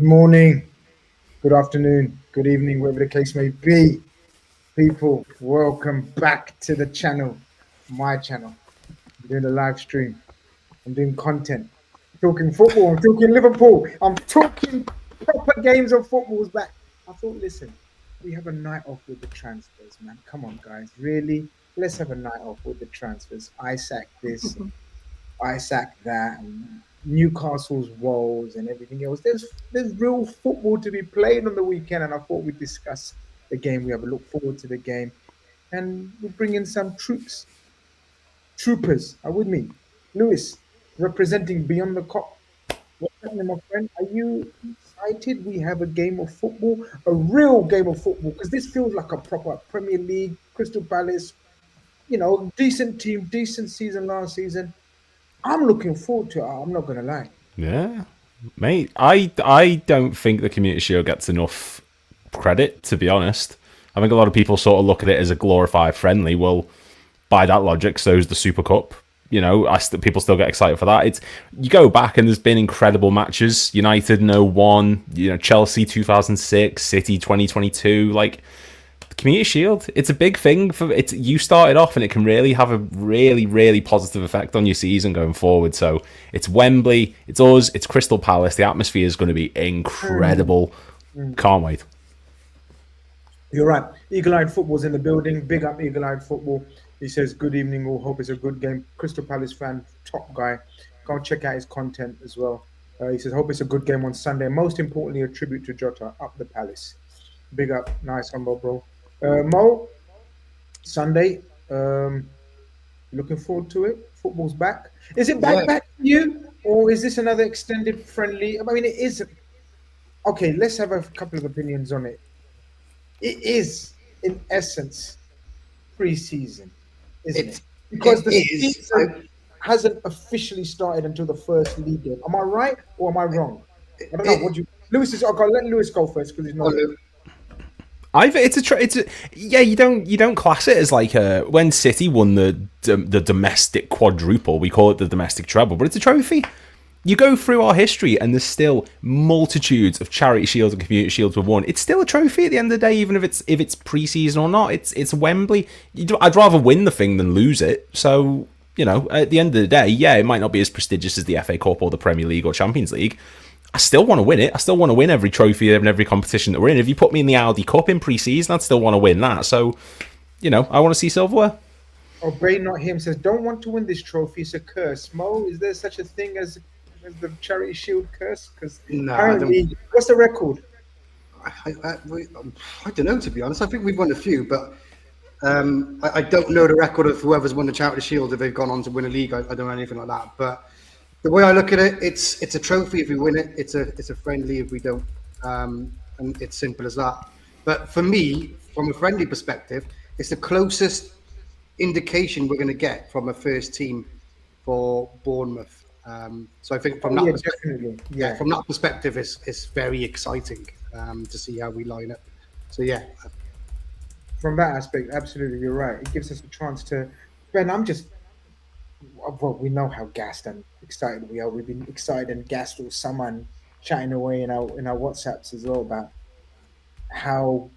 morning, good afternoon, good evening, whatever the case may be. People, welcome back to the channel, my channel. I'm doing a live stream. I'm doing content. Talking football. I'm talking Liverpool. I'm talking proper games of football's back. I thought, listen, we have a night off with the transfers, man. Come on, guys. Really? Let's have a night off with the transfers. Isaac this, Isaac that, and Newcastle's woes and everything else. There's real football to be played on the weekend, and I thought we'd discuss the game. We have a look forward to the game, and we bring in some troopers. Are with me, Lewis, representing Beyond the Cop. What's happening, my friend? Are you excited? We have a game of football, a real game of football, because this feels like a proper Premier League, Crystal Palace. Decent team, decent season last season. I'm looking forward to it. I'm not going to lie. Yeah, mate. I don't think the Community Shield gets enough credit, to be honest. I think a lot of people sort of look at it as a glorified friendly. Well, by that logic, so's the Super Cup. People still get excited for that. You go back and there's been incredible matches. United 01, Chelsea 2006, City 2022. Like, Community Shield, it's a big thing you started off, and it can really have a really, really positive effect on your season going forward. So it's Wembley, it's us, it's Crystal Palace. The atmosphere is going to be incredible. Can't wait. You're right. Eagle-Eyed Football's in the building. Big up Eagle-Eyed Football. He says, good evening all. Hope it's a good game. Crystal Palace fan, top guy. Go and check out his content as well. He says, hope it's a good game on Sunday. Most importantly, a tribute to Jota. Up the Palace. Big up. Nice one, bro. Mo, Sunday, looking forward to it. Football's back. Is it back for you, or is this another extended friendly? I mean, it is. Okay, let's have a couple of opinions on it. It is, in essence, pre-season, isn't it? Because the season hasn't officially started until the first league game. Am I right or am I wrong? I don't know. Lewis is. Okay, let Lewis go first because he's not. You don't class it as like when City won the domestic quadruple, we call it the domestic treble, but it's a trophy. You go through our history and there's still multitudes of charity shields and community shields were won. It's still a trophy at the end of the day, even if it's pre-season or not. It's Wembley. I'd rather win the thing than lose it. So, at the end of the day, yeah, it might not be as prestigious as the FA Cup or the Premier League or Champions League. I still want to win it. I still want to win every trophy and every competition that we're in. If you put me in the Audi Cup in pre-season, I'd still want to win that. So, I want to see silverware. Obey Not Him says, don't want to win this trophy. It's a curse. Mo, is there such a thing as the Charity Shield curse? Because apparently, what's the record? I don't know, to be honest. I think we've won a few, but I don't know the record of whoever's won the Charity Shield if they've gone on to win a league. I don't know anything like that, but the way I look at it, it's a trophy if we win it. It's a friendly if we don't, and it's simple as that. But for me, from a friendly perspective, it's the closest indication we're going to get from a first team for Bournemouth. So I think from that perspective, from that perspective, it's very exciting to see how we line up. So yeah, from that aspect, absolutely, you're right. It gives us a chance to. Ben, well, we know how gassed and excited we are. We've been excited and gassed with someone chatting away in our WhatsApps as well about how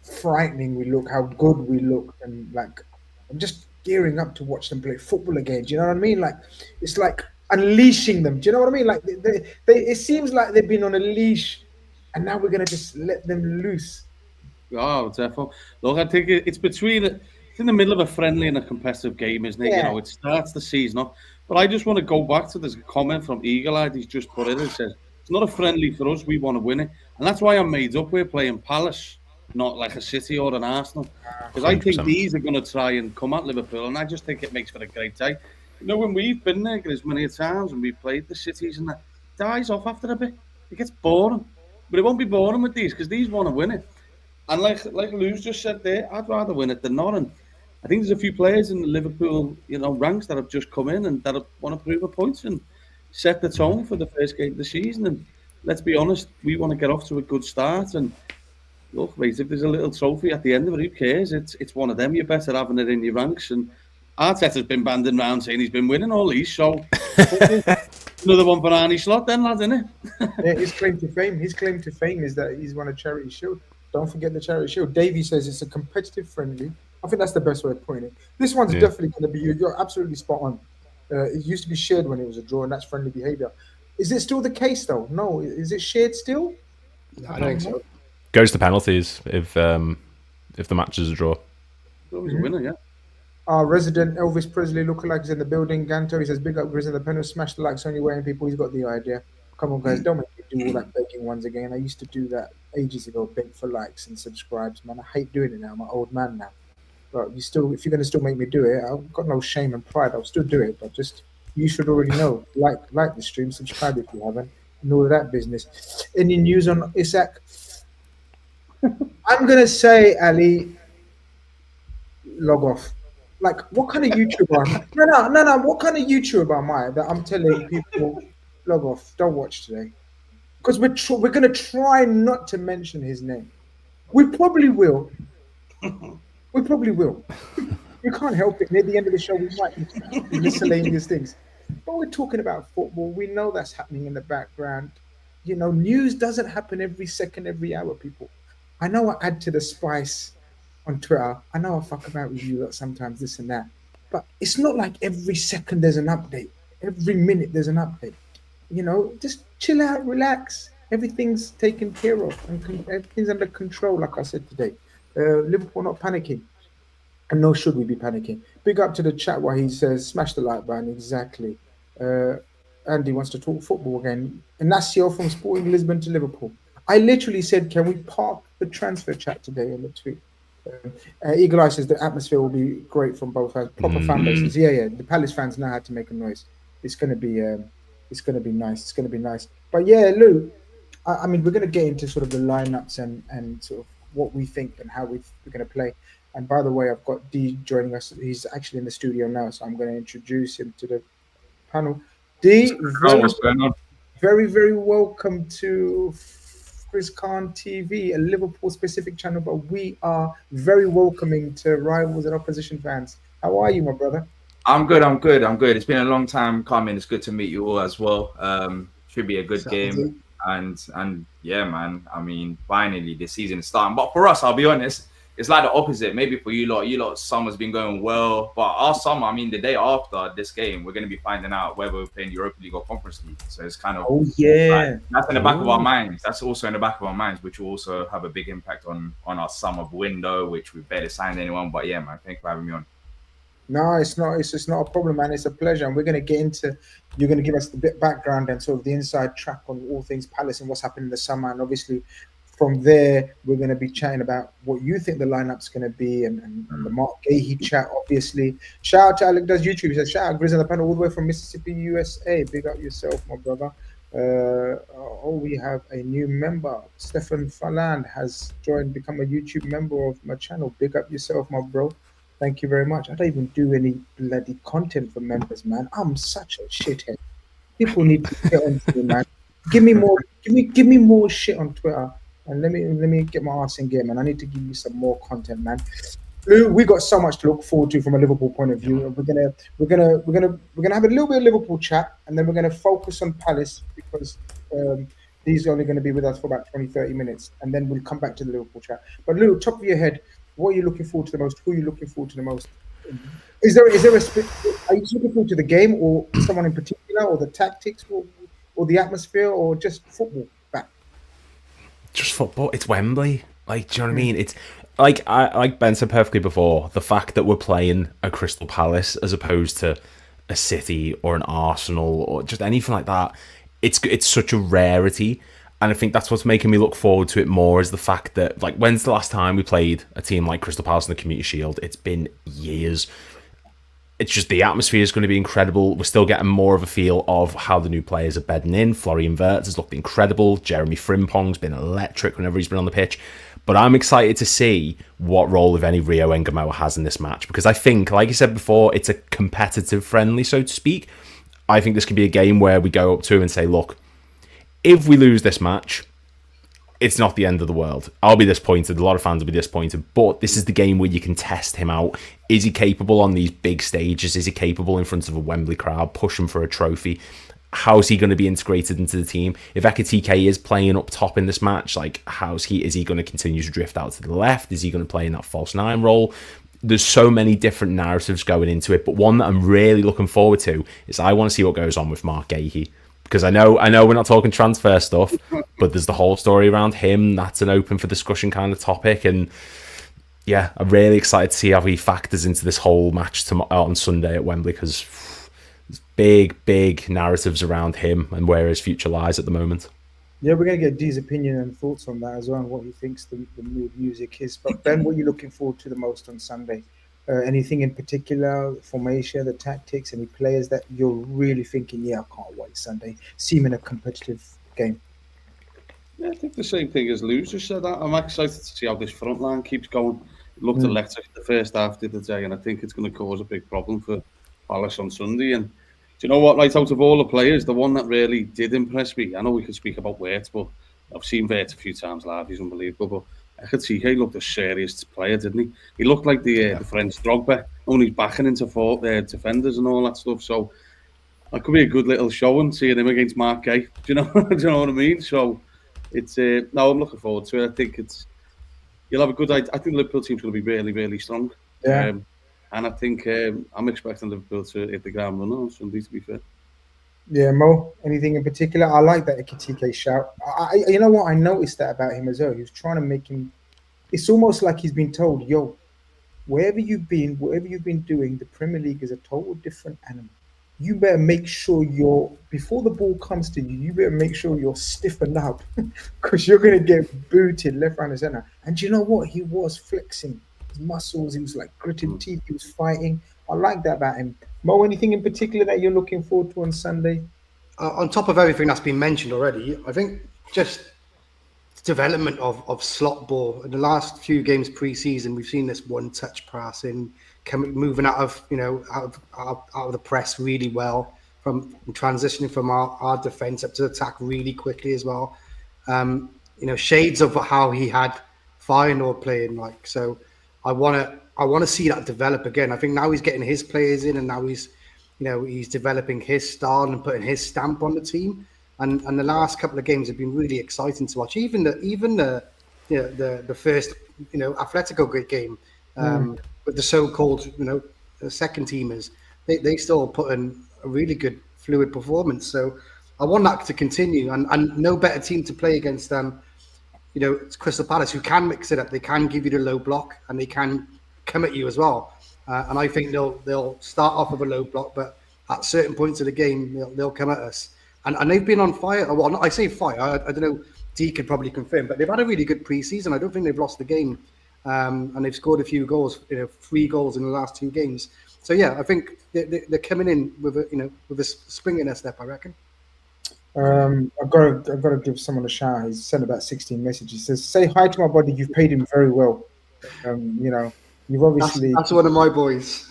frightening we look, how good we look, and like I'm just gearing up to watch them play football again. Do you know what I mean? Like it's like unleashing them. Do you know what I mean? Like they it seems like they've been on a leash, and now we're gonna just let them loose. Oh, definitely. Look, I think it's in the middle of a friendly and a competitive game, isn't it? Yeah. It starts the season off. But I just want to go back to this comment from Eagle-Eyed. He's just put it. It says, it's not a friendly for us. We want to win it. And that's why I'm made up. We're playing Palace, not like a City or an Arsenal. Because I think these are going to try and come at Liverpool. And I just think it makes for a great day. When we've been there, Grizz, many times, and we've played the cities and that, dies off after a bit. It gets boring. But it won't be boring with these because these want to win it. And like Lou's just said there, I'd rather win it than not. And I think there's a few players in the Liverpool, ranks that have just come in and that want to prove a point and set the tone for the first game of the season. And let's be honest, we want to get off to a good start. And look, mate, if there's a little trophy at the end of it, who cares? It's one of them. You're better having it in your ranks. And Arteta's been banding around saying he's been winning all these. So Another one for Arnie Slot then, lads, isn't it? Yeah, his claim to fame is that he's won a Charity Shield. Don't forget the Charity Shield. Davey says it's a competitive friendly. I think that's the best way of putting it. This one's Yeah. definitely going to be. You're absolutely spot on. It used to be shared when it was a draw, and that's friendly behaviour. Is it still the case though? No, is it shared still? No, I don't think so. Goes to penalties if the match is a draw. Always a winner, yeah. Our resident Elvis Presley lookalike is in the building. Ganto, he says, big up Grizz in the panel. Smash the likes on your way, and people. He's got the idea. Come on, guys, don't make me do all that begging ones again. I used to do that ages ago, beg for likes and subscribes, man. I hate doing it now. I'm an old man now. But if you're going to still make me do it, I've got no shame and pride. I'll still do it. But just, you should already know. Like the stream, subscribe if you haven't, and all of that business. Any news on Isak? I'm going to say, Ali, log off. Like, what kind of YouTuber? No. What kind of YouTuber am I that I'm telling people log off? Don't watch today, because we're going to try not to mention his name. We probably will. We probably will. We can't help it. Near the end of the show, we might be miscellaneous things. But we're talking about football. We know that's happening in the background. You know, news doesn't happen every second, every hour, people. I know I add to the spice on Twitter. I know I fuck about with you sometimes, this and that. But it's not like every second there's an update. Every minute there's an update. You know, just chill out, relax. Everything's taken care of and everything's under control, like I said today. Liverpool not panicking. And nor should we be panicking. Big up to the chat while he says, smash the like button, exactly. Andy wants to talk football again. Inacio from Sporting Lisbon to Liverpool. I literally said, can we park the transfer chat today in the tweet? Eagle Eye says the atmosphere will be great from both sides. Proper fan bases. Yeah. The Palace fans know how to make a noise. It's gonna be nice. It's gonna be nice. But yeah, Lou, I mean, we're gonna get into sort of the lineups and sort of what we think and how we're gonna play. And by the way, I've got D joining us. He's actually in the studio now, so I'm going to introduce him to the panel. D, very, very welcome to Grizz Khan TV, a Liverpool-specific channel, but we are very welcoming to rivals and opposition fans. How are you, my brother? I'm good. It's been a long time coming. It's good to meet you all as well. Should be a good game. And yeah, man. I mean, finally, the season is starting. But for us, I'll be honest, it's like the opposite. Maybe for you lot, summer's been going well. But our summer, I mean, the day after this game, we're going to be finding out whether we're playing Europa League or Conference League. So it's kind of, that's in the back of our minds. That's also in the back of our minds, which will also have a big impact on our summer window, which we barely signed anyone. But yeah, man, thanks for having me on. No, it's not. It's just not a problem, man. It's a pleasure. And we're going to get into, you're going to give us the bit background and sort of the inside track on all things Palace and what's happened in the summer. And obviously, from there, we're going to be chatting about what you think the lineup's going to be and the Mark Gahey chat, obviously. Shout out to Alec Does YouTube. He says, shout out Grizz on the panel all the way from Mississippi, USA. Big up yourself, my brother. We have a new member. Stefan Faland has become a YouTube member of my channel. Big up yourself, my bro. Thank you very much. I don't even do any bloody content for members, man. I'm such a shithead. People need to get on to me, man. Give me more shit on Twitter. And let me get my ass in gear, man. I need to give you some more content, man. Lou, we got so much to look forward to from a Liverpool point of view. We're gonna have a little bit of Liverpool chat, and then we're gonna focus on Palace because these are only going to be with us for about 20-30 minutes, and then we'll come back to the Liverpool chat. But Lou, top of your head, what are you looking forward to the most? Who are you looking forward to the most? Are you looking forward to the game, or someone in particular, or the tactics, or the atmosphere, or just football? Just football. It's Wembley. Like, do you know what I mean? It's like Ben said perfectly before, the fact that we're playing a Crystal Palace as opposed to a City or an Arsenal or just anything like that. It's such a rarity. And I think that's what's making me look forward to it more is the fact that, like, when's the last time we played a team like Crystal Palace in the Community Shield? It's been years. It's just the atmosphere is going to be incredible. We're still getting more of a feel of how the new players are bedding in. Florian Wirtz has looked incredible. Jeremy Frimpong's been electric whenever he's been on the pitch. But I'm excited to see what role, if any, Rio Engamo has in this match. Because I think, like you said before, it's a competitive friendly, so to speak. I think this could be a game where we go up to and say, look, if we lose this match, it's not the end of the world. I'll be disappointed. A lot of fans will be disappointed. But this is the game where you can test him out. Is he capable on these big stages? Is he capable in front of a Wembley crowd, pushing for a trophy? how's he going to be integrated into the team? If Ekitike is playing up top in this match, like is he going to continue to drift out to the left? Is he going to play in that false nine role? There's so many different narratives going into it, but one that I'm really looking forward to is I want to see what goes on with Mark Gahey, because I know we're not talking transfer stuff, but there's the whole story around him that's an open for discussion kind of topic, and yeah, I'm really excited to see how he factors into this whole match on Sunday at Wembley, because there's big narratives around him and where his future lies at the moment. Yeah, we're going to get Dee's opinion and thoughts on that as well, and what he thinks the mood music is. But Ben, what are you looking forward to the most on Sunday? Anything in particular, formation, the tactics, any players that you're really thinking, yeah, I can't wait Sunday, see him in a competitive game? Yeah, I think the same thing as Lou just said. I'm excited to see how this front line keeps going. It looked electric the first half of the day, and I think it's going to cause a big problem for Palace on Sunday. And do you know what? Right out of all the players, the one that really did impress me, I know we could speak about Wirtz, but I've seen Wirtz a few times live. He's unbelievable. But I could see he looked a serious player, didn't he? He looked like the French Drogba, only backing into defenders and all that stuff. So that could be a good little showing, seeing him against Mark Gay. Do you know? Do you know what I mean? So it's no, I'm looking forward to it. I think you'll have a good. I think the Liverpool team's going to be really strong. Yeah. And I think I'm expecting Liverpool to hit the ground running on Sunday, to be fair. Yeah, Mo, anything in particular? I like that Ekitike shout. You know what? I noticed that about him as well. He was trying to make him. It's almost like he's been told, "Yo, whatever you've been doing, the Premier League is a total different animal. You better make sure before the ball comes to you. You better make sure you're stiffened out, because you're gonna get booted left, right, and center." And you know what? He was flexing his muscles. He was like gritting teeth. He was fighting. I like that about him. Mo, anything in particular that you're looking forward to on Sunday? On top of everything that's been mentioned already, I think just development of slot ball. In the last few games pre-season, we've seen this one-touch passing, moving out of the press really well, from transitioning from our defense up to attack really quickly as well. Shades of how he had Feyenoord playing like. So I want to see that develop again. I think now he's getting his players in, and now he's developing his style and putting his stamp on the team. And the last couple of games have been really exciting to watch. Even the first Atletico great game with the so-called second teamers, they still put in a really good fluid performance. So I want that to continue, and no better team to play against than it's Crystal Palace, who can mix it up. They can give you the low block, and they can come at you as well. And I think they'll start off with a low block, but at certain points of the game they'll come at us. And they've been on fire. Well, I say fire. I don't know. D could probably confirm, but they've had a really good pre-season. I don't think they've lost the game, and they've scored a few goals. 3 goals in the last 2 games. So yeah, I think they're coming in with a spring in their step, I reckon. I've got to give someone a shout. He's sent about 16 messages. He says, "Say hi to my buddy. You've paid him very well. You've obviously That's one of my boys.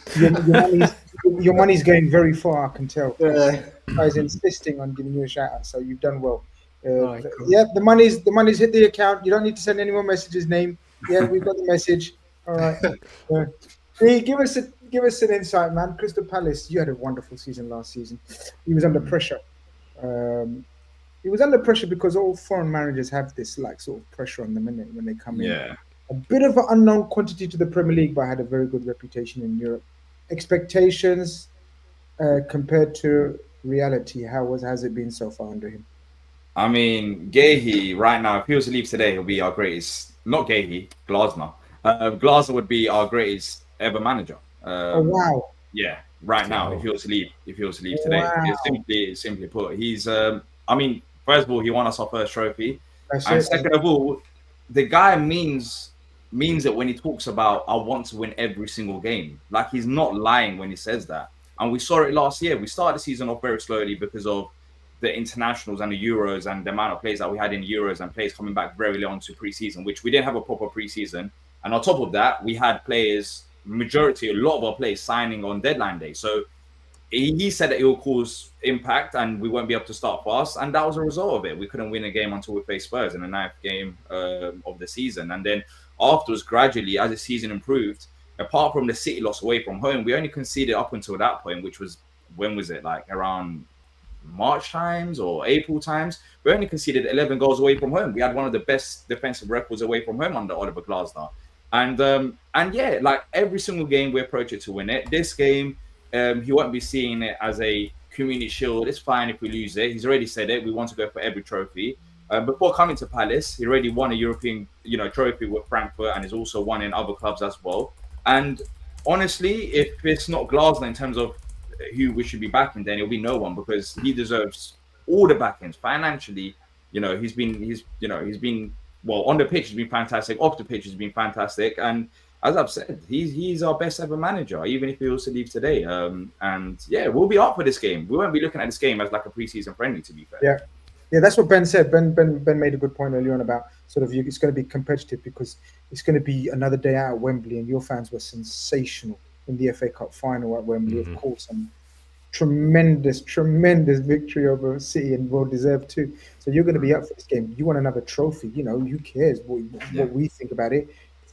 Your money's going very far. I can tell. Yeah. Guy's insisting on giving you a shout out, so you've done well. Right, cool. Yeah, the money's hit the account. You don't need to send any more messages. Name. Yeah, we've got the message. All right. Hey, give us an insight, man. Crystal Palace, you had a wonderful season last season. He was under pressure. He was under pressure because all foreign managers have this sort of pressure on them when they come in. Yeah. A bit of an unknown quantity to the Premier League, but had a very good reputation in Europe. Expectations compared to reality, has it been so far under him? I mean, Gahey right now, if he was to leave today, he'll be our greatest. Not Gahey, Glasner. Glasner would be our greatest ever manager. Oh wow! Yeah, right now, if he was to leave today, Wow. it's simply put, he's. I mean, first of all, he won us our first trophy, That's and it. second of all, the guy means it when he talks about I want to win every single game. Like, he's not lying when he says that. And we saw it last year. We started the season off very slowly because of the internationals and the Euros and the amount of players that we had in Euros and players coming back very early on to preseason, which we didn't have a proper preseason. And on top of that, we had players, a lot of our players signing on deadline day. So he said that it will cause impact and we won't be able to start fast. And that was a result of it. We couldn't win a game until we faced Spurs in the 9th game of the season. And then afterwards, gradually, as the season improved, apart from the City loss away from home, we only conceded up until that point, which was, when was it? Like around March times or April times. We only conceded 11 goals away from home. We had one of the best defensive records away from home under Oliver Glasner. And yeah, like every single game we approach it to win it. This game, he won't be seeing it as a community shield. It's fine if we lose it. He's already said it. We want to go for every trophy. Before coming to Palace, he already won a European, trophy with Frankfurt, and he's also won in other clubs as well. And honestly, if it's not Glasner in terms of who we should be backing, then it'll be no one, because he deserves all the backings financially. He's been well on the pitch. He's been fantastic. Off the pitch, he's been fantastic. And as I've said, he's our best ever manager, even if he also leaves today. And yeah, we'll be up for this game. We won't be looking at this game as like a preseason friendly, to be fair. Yeah, that's what Ben said. Ben made a good point earlier on about sort of it's going to be competitive because it's going to be another day out at Wembley, and your fans were sensational in the FA Cup final at Wembley, of course, and tremendous victory over City, and well deserved too. So you're going to be up for this game. You want another trophy, who cares what we think about it?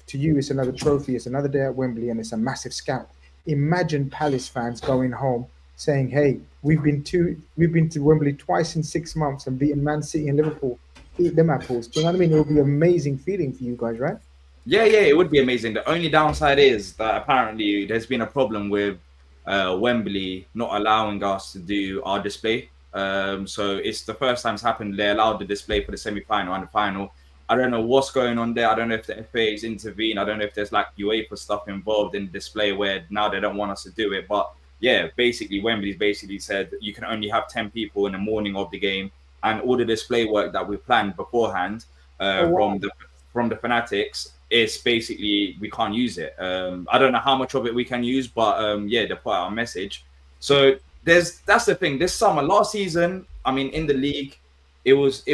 To you, it's another trophy. It's another day at Wembley, and it's a massive scout. Imagine Palace fans going home saying, "Hey, we've been to Wembley twice in 6 months and beaten Man City and Liverpool, beat them apples." Do you know what I mean? It will be an amazing feeling for you guys, right? Yeah, it would be amazing. The only downside is that apparently there's been a problem with Wembley not allowing us to do our display. So it's the first time it's happened. They allowed the display for the semi-final and the final. I don't know what's going on there. I don't know if the FA is intervened. I don't know if there's like UEFA stuff involved in the display where now they don't want us to do it. But yeah, basically Wembley's basically said you can only have 10 people in the morning of the game, and all the display work that we planned beforehand from the fanatics is basically we can't use it. I don't know how much of it we can use, but they put out a message. So that's the thing. This summer, last season, I mean, in the league, it was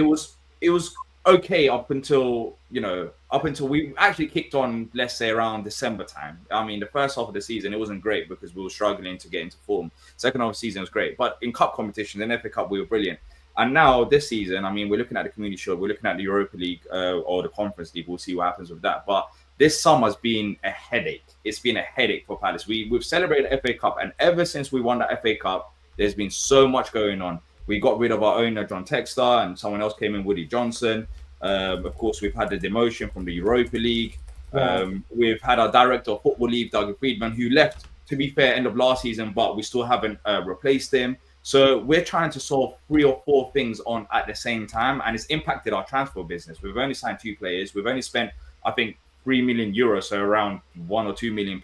okay up until we actually kicked on, let's say around December time. I mean, the first half of the season, it wasn't great because we were struggling to get into form. Second half of the season was great, but in cup competitions, in FA Cup, we were brilliant. And now this season, I mean, we're looking at the Community Shield, we're looking at the Europa League or the Conference League. We'll see what happens with that. But this summer's been a headache. It's been a headache for Palace. We've celebrated the FA Cup, and ever since we won the FA Cup, there's been so much going on. We got rid of our owner, John Textor, and someone else came in, Woody Johnson. Of course, we've had the demotion from the Europa League. We've had our director of football leave, Doug Friedman, who left, to be fair, end of last season, but we still haven't replaced him. So we're trying to solve 3 or 4 things on at the same time, and it's impacted our transfer business. We've only signed 2 players. We've only spent, I think, 3 million euros, so around £1 or £2 million.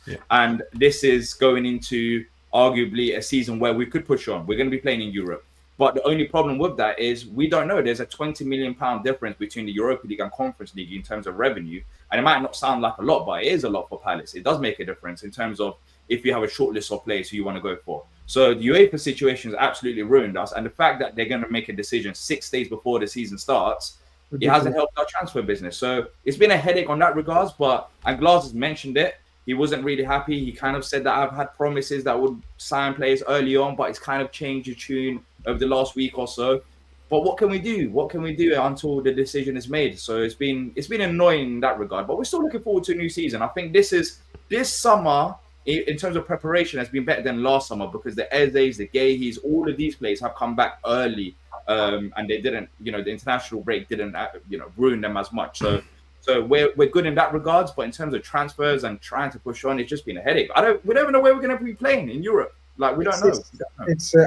Yeah. And this is going into arguably a season where we could push on. We're going to be playing in Europe. But the only problem with that is we don't know. There's a £20 million difference between the Europa League and Conference League in terms of revenue. And it might not sound like a lot, but it is a lot for Palace. It does make a difference in terms of if you have a short list of players who you want to go for. So the UEFA situation has absolutely ruined us. And the fact that they're going to make a decision 6 days before the season starts, it hasn't helped our transfer business. So it's been a headache on that regards. And Glass has mentioned it. He wasn't really happy. He kind of said that I've had promises that would sign players early on, but it's kind of changed the tune over the last week or so. But what can we do? What can we do until the decision is made? So it's been annoying in that regard. But we're still looking forward to a new season. I think this summer, in terms of preparation, has been better than last summer because the Ezes, the Gahys, all of these players have come back early, and they didn't, the international break didn't, ruin them as much. So we're good in that regards, but in terms of transfers and trying to push on, it's just been a headache. We don't even know where we're going to be playing in Europe. Like we don't know.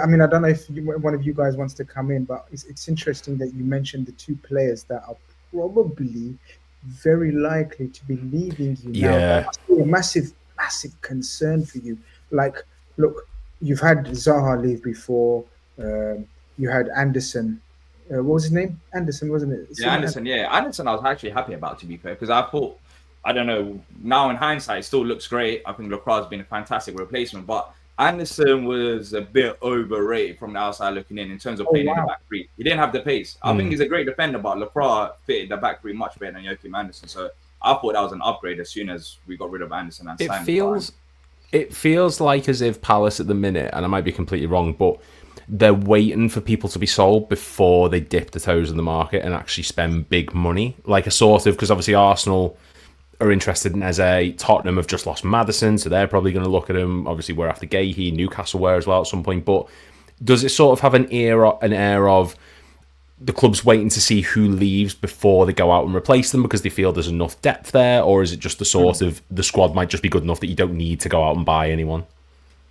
I mean, I don't know if one of you guys wants to come in, but it's interesting that you mentioned the 2 players that are probably very likely to be leaving you now. That must be a massive concern for you. Like, look, you've had Zaha leave before. You had Anderson. What was his name? Anderson, wasn't it? Anderson. Anderson, I was actually happy about, to be fair, because I thought, I don't know, now in hindsight, it still looks great. I think Lacroix has been a fantastic replacement, but Anderson was a bit overrated from the outside looking in terms of playing in the back three. He didn't have the pace. I think he's a great defender, but Lacroix fitted the back three much better than Joachim Anderson. So I thought that was an upgrade as soon as we got rid of Anderson and signed It feels like as if Palace at the minute, and I might be completely wrong, but they're waiting for people to be sold before they dip their toes in the market and actually spend big money. Like a sort of, because obviously Arsenal are interested in Eze, Tottenham have just lost Maddison, so they're probably going to look at him. Obviously, we're after Gahey, Newcastle were as well at some point. But does it sort of have an air of the club's waiting to see who leaves before they go out and replace them because they feel there's enough depth there, or is it just the sort of the squad might just be good enough that you don't need to go out and buy anyone?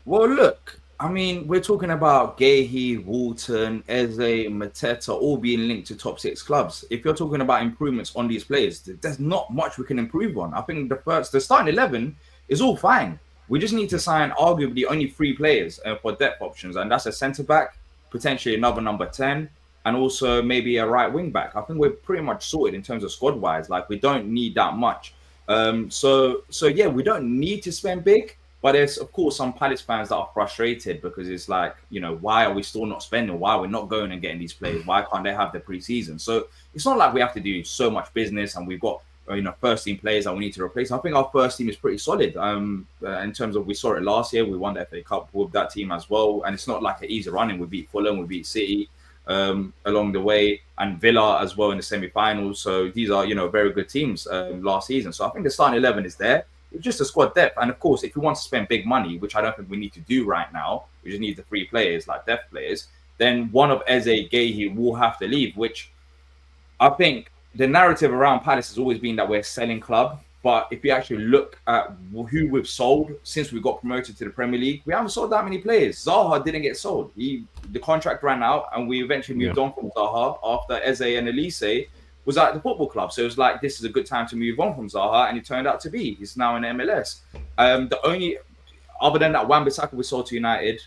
Well, look, I mean, we're talking about Gahey, Walton, Eze, Mateta, all being linked to top 6 clubs. If you're talking about improvements on these players, there's not much we can improve on. I think the starting 11 is all fine. We just need to sign arguably only 3 players for depth options, and that's a centre back, potentially another number 10, and also maybe a right wing back. I think we're pretty much sorted in terms of squad wise. Like, we don't need that much. So yeah, we don't need to spend big. But there's, of course, some Palace fans that are frustrated because it's like, why are we still not spending? Why are we not going and getting these players? Why can't they have the preseason? So it's not like we have to do so much business and we've got, first team players that we need to replace. I think our first team is pretty solid. In terms of, we saw it last year. We won the FA Cup with that team as well. And it's not like an easy running. We beat Fulham, we beat City along the way, and Villa as well in the semi-finals. So these are, very good teams last season. So I think the starting 11 is there. It's just a squad depth. And of course, if you want to spend big money, which I don't think we need to do right now, we just need the 3 players, like depth players, then one of Eze, Gahey will have to leave, which I think the narrative around Palace has always been that we're a selling club. But if you actually look at who we've sold since we got promoted to the Premier League, we haven't sold that many players. Zaha didn't get sold. The contract ran out and we eventually moved on from Zaha after Eze and Elise was at the football club. So it was like, this is a good time to move on from Zaha, and it turned out to be. He's now in MLS. The only, other than that, Wan-Bissaka was sold to United,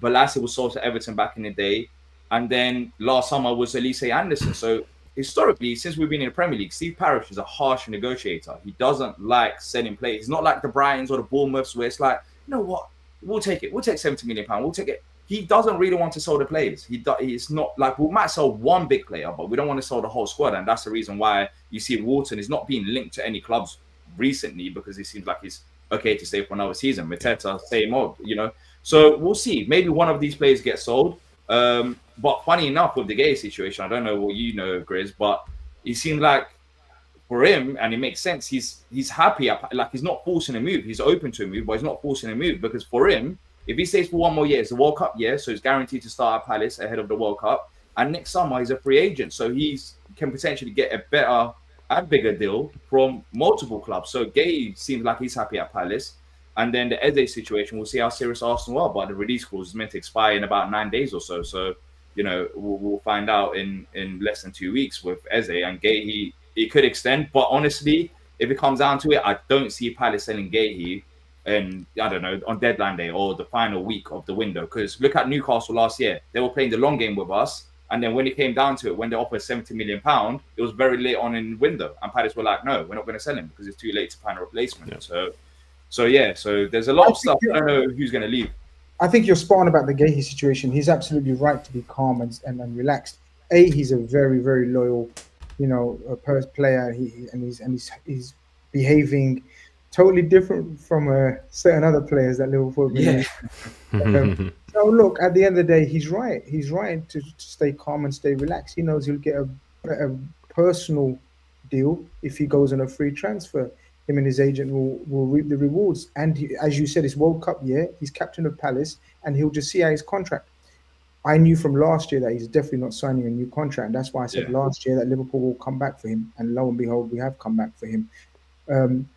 Balassi was sold to Everton back in the day, and then last summer was Elise Anderson. So historically, since we've been in the Premier League, Steve Parish is a harsh negotiator. He doesn't like selling players. He's not like the Bryans or the Bournemouths where it's like, you know what, we'll take it. We'll take £70 million. We'll take it. He doesn't really want to sell the players. It's not like, we might sell one big player, but we don't want to sell the whole squad. And that's the reason why you see Walton is not being linked to any clubs recently, because it seems like he's okay to stay for another season. Mateta, same old, So we'll see. Maybe one of these players gets sold. But funny enough, with the Gahey situation, I don't know what you know, Grizz, but it seemed like for him, and it makes sense, he's happy. Like, he's not forcing a move. He's open to a move, but he's not forcing a move, because for him, if he stays for one more year, it's the World Cup year, so he's guaranteed to start at Palace ahead of the World Cup. And next summer, he's a free agent, so he can potentially get a better and bigger deal from multiple clubs. So Gahey seems like he's happy at Palace. And then the Eze situation, we'll see how serious Arsenal are. But the release clause is meant to expire in about 9 days or so. So, we'll find out in less than 2 weeks with Eze. And Gahey, he could extend. But honestly, if it comes down to it, I don't see Palace selling Gahey, and I don't know, on deadline day or the final week of the window. Because look at Newcastle last year. They were playing the long game with us. And then when it came down to it, when they offered £70 million, it was very late on in the window. And Palace were like, no, we're not going to sell him because it's too late to find a replacement. Yeah. So there's a lot of stuff. I don't know who's going to leave. I think you're spot on about the Gahey situation. He's absolutely right to be calm and relaxed. He's a very, very loyal, player. He's behaving totally different from certain other players that Liverpool. Yeah. So look, at the end of the day, he's right. He's right to stay calm and stay relaxed. He knows he'll get a personal deal if he goes on a free transfer. Him and his agent will reap the rewards. And as you said, it's World Cup year. He's captain of Palace, and he'll just see out his contract. I knew from last year that he's definitely not signing a new contract. And that's why I said last year that Liverpool will come back for him. And lo and behold, we have come back for him. Don't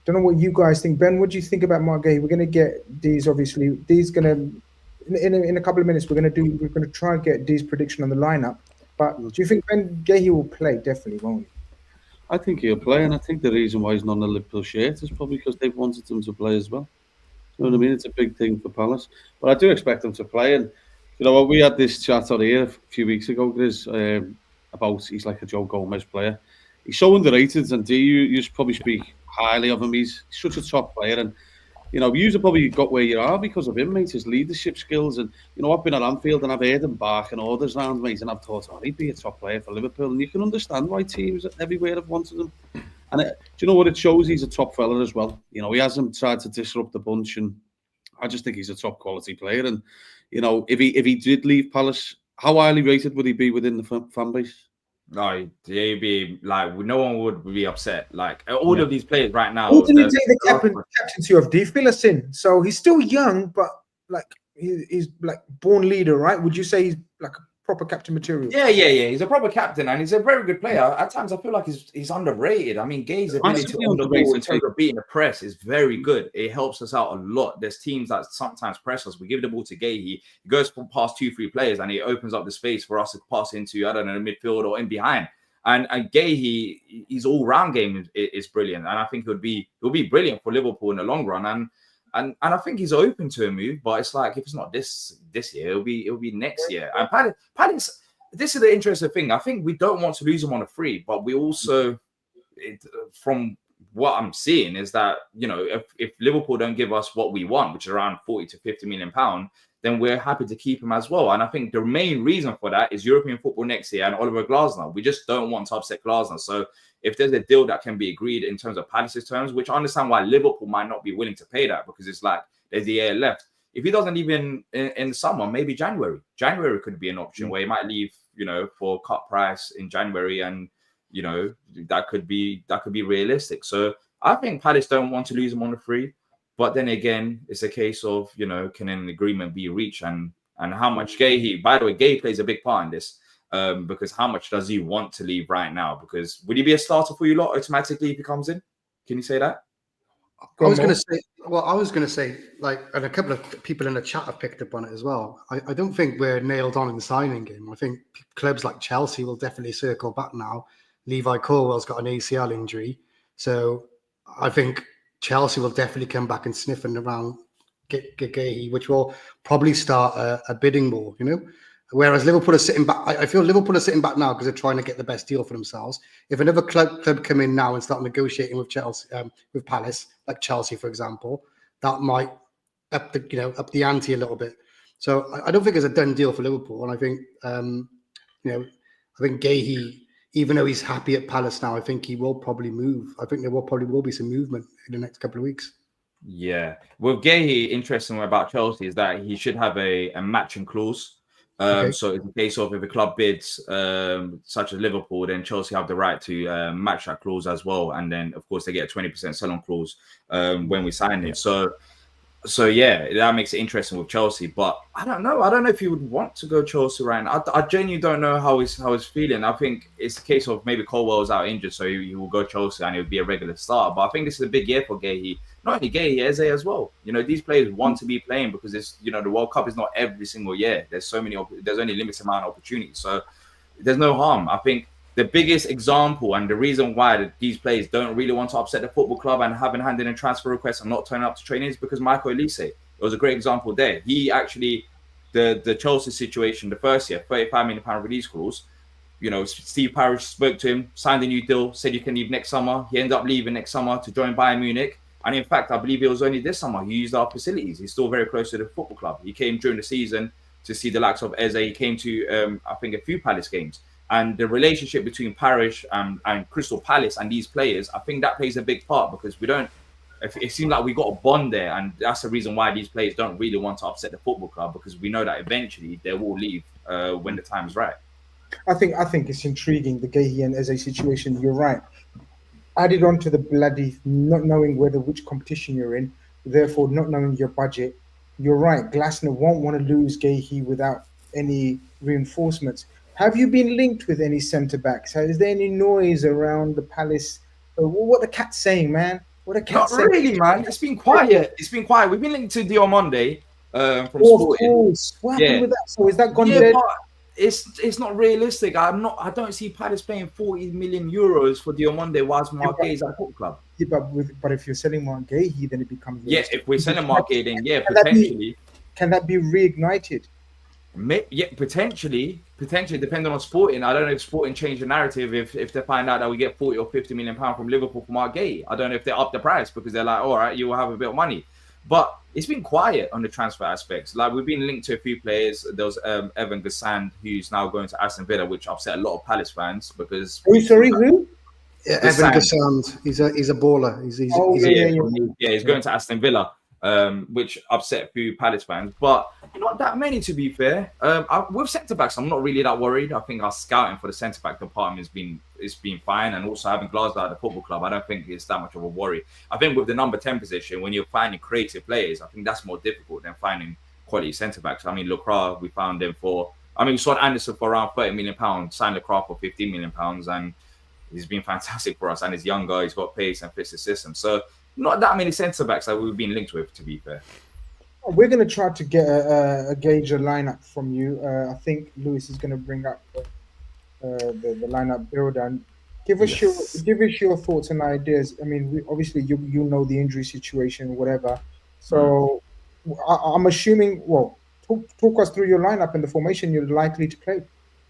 know what you guys think. Ben, what do you think about Mark Gahey? We're going to get Dee's, obviously. Dee's going to, in a couple of minutes, we're going to try and get Dee's prediction on the lineup. But do you think Ben Gahey will play? Definitely, won't he? I think he'll play, and I think the reason why he's not on the Liverpool shirt is probably because they've wanted him to play as well. You know what I mean? It's a big thing for Palace. But I do expect him to play. And, we had this chat on here a few weeks ago, Grizz, about he's like a Joe Gomez player. He's so underrated, and you probably speak highly of him. He's such a top player, and you've probably got where you are because of him, mate. His leadership skills, and I've been at Anfield and I've heard him barking orders round, mate, and I've thought, he'd be a top player for Liverpool, and you can understand why teams everywhere have wanted him. And do you know what it shows? He's a top fella as well. He hasn't tried to disrupt the bunch, and I just think he's a top quality player. And if he did leave Palace, how highly rated would he be within the fan base? No, they'd be like, no one would be upset. Like, all of these players right now. Who did he take the captaincy of? Dee? Fill us in. So he's still young, but like, he's like born leader, right? Would you say he's like a proper captain material? Yeah. He's a proper captain and he's a very good player. At times, I feel like he's underrated. I mean, Gay's ability to Massively on the ball in underrated. terms of beating the press is very good. It helps us out a lot. There's teams that sometimes press us. We give the ball to Gay. He goes past 2-3 players and he opens up the space for us to pass into, I don't know, the midfield or in behind. And Gay, he's all round game is brilliant, and I think it'll be brilliant for Liverpool in the long run. And I think he's open to a move, but it's like if it's not this year, it'll be next year. And Paddy's this is the interesting thing. I think we don't want to lose him on a free, but we also, from what I'm seeing, is that if Liverpool don't give us what we want, which is around 40 to 50 million pound, then we're happy to keep him as well. And I think the main reason for that is European football next year and Oliver Glasner. We just don't want to upset Glasner. So if there's a deal that can be agreed in terms of Palace's terms, which I understand why Liverpool might not be willing to pay that, because it's like there's the year left. If he doesn't leave in summer, maybe January. January could be an option where he might leave, for cut price in January, and that could be realistic. So I think Palace don't want to lose him on the free. But then again, it's a case of, can an agreement be reached and how much Gay by the way, Gay plays a big part in this because how much does he want to leave right now? Because would he be a starter for you lot automatically if he comes in? Can you say that? I was going to say, like, and a couple of people in the chat have picked up on it as well. I don't think we're nailed on in the signing game. I think clubs like Chelsea will definitely circle back now. Levi Colwell's got an ACL injury. So I think Chelsea will definitely come back and sniffing around Gay, which will probably start a bidding war, Whereas Liverpool are sitting back. I feel Liverpool are sitting back now because they're trying to get the best deal for themselves. If another club come in now and start negotiating with Chelsea, with Palace, like Chelsea, for example, that might up the ante a little bit. So I don't think it's a done deal for Liverpool. And I think, I think Gay, even though he's happy at Palace now, I think he will probably move. I think there will be some movement in the next couple of weeks. Yeah. With Gay, interesting about Chelsea is that he should have a matching clause. So in the case of if a club bids, such as Liverpool, then Chelsea have the right to match that clause as well. And then, of course, they get a 20% sell-on clause when we sign it. So yeah, that makes it interesting with Chelsea. But I don't know. I don't know if he would want to go Chelsea right now. I genuinely don't know how he's feeling. I think it's a case of maybe Colwell's out injured, so he will go Chelsea and he'll be a regular starter. But I think this is a big year for Gay. Not only Gay, Eze as well. These players want to be playing because it's the World Cup is not every single year. There's only limited amount of opportunities. So there's no harm. I think the biggest example and the reason why these players don't really want to upset the football club and haven't handed in transfer requests and not turning up to training is because Michael Elise. It was a great example there. He actually, the Chelsea situation, the first year, £35 million release clause, Steve Parish spoke to him, signed a new deal, said you can leave next summer. He ended up leaving next summer to join Bayern Munich. And in fact, I believe it was only this summer he used our facilities. He's still very close to the football club. He came during the season to see the likes of Eze. He came to, I think, a few Palace games. And the relationship between Parish and Crystal Palace and these players, I think that plays a big part because it seems like we got a bond there. And that's the reason why these players don't really want to upset the football club, because we know that eventually they will leave when the time is right. I think it's intriguing, the Gay and Eze situation. You're right. Added on to the bloody not knowing which competition you're in, therefore not knowing your budget. You're right. Glasner won't want to lose Gay without any reinforcements. Have you been linked with any centre backs? Is there any noise around the Palace? What the cat's saying, man? What the cat's saying? Not really, man. It's been quiet. We've been linked to Diomande from Sporting. What happened with that? So is that gone dead? It's not realistic. I don't see Palace paying 40 million euros for Diomande whilst Mark Gay is at football club. Yeah, but if you're selling Mark Gay, then it becomes realistic. If we're selling Mark Gay, then potentially. Can that be reignited? Yeah, potentially, depending on Sporting. I don't know if Sporting change the narrative if they find out that we get 40 or 50 million pounds from Liverpool for Mark Gay. I don't know if they up the price because they're like, all right, you will have a bit of money. But it's been quiet on the transfer aspects. Like, we've been linked to a few players. There was Evan Gassand, who's now going to Aston Villa, which upset a lot of Palace fans because. Oh, sorry, who? Yeah, Evan Gassand. He's a baller. He's going to Aston Villa. Which upset a few Palace fans, but not that many, to be fair. With centre backs, I'm not really that worried. I think our scouting for the centre back department has been fine, and also having Glasgow at the football club, I don't think it's that much of a worry. I think with the number 10 position, when you're finding creative players, I think that's more difficult than finding quality centre backs. I mean, Lacroix, we found him for. I mean, we sold Anderson for around £30 million, signed Lacroix for £15 million, and he's been fantastic for us. And he's younger, he's got pace and fits the system. So not that many centre backs that we've been linked with, to be fair. We're going to try to get a gauge a lineup from you. I think Lewis is going to bring up the lineup builder and give us your thoughts and ideas. I mean, obviously you know the injury situation, whatever. So I'm assuming. Well, talk us through your lineup and the formation you're likely to play.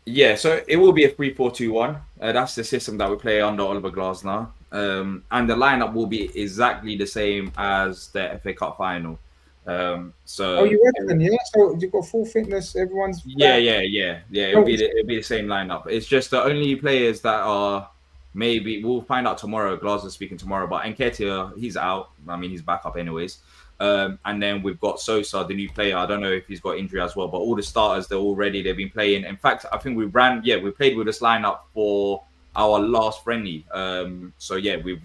Yeah, so it will be a 3-4-2-1. That's the system that we play under Oliver Glasner. And the lineup will be exactly the same as the FA Cup final. So you reckon, yeah? So you've got full fitness, everyone's yeah. It'll be the same lineup. It's just the only players that are maybe we'll find out tomorrow. Glasner's speaking tomorrow, but Nketiah, he's out. I mean, he's back up anyways. And then we've got Sosa, the new player. I don't know if he's got injury as well, but all the starters, they've been playing. In fact, I think we played with this lineup for our last friendly. So yeah, we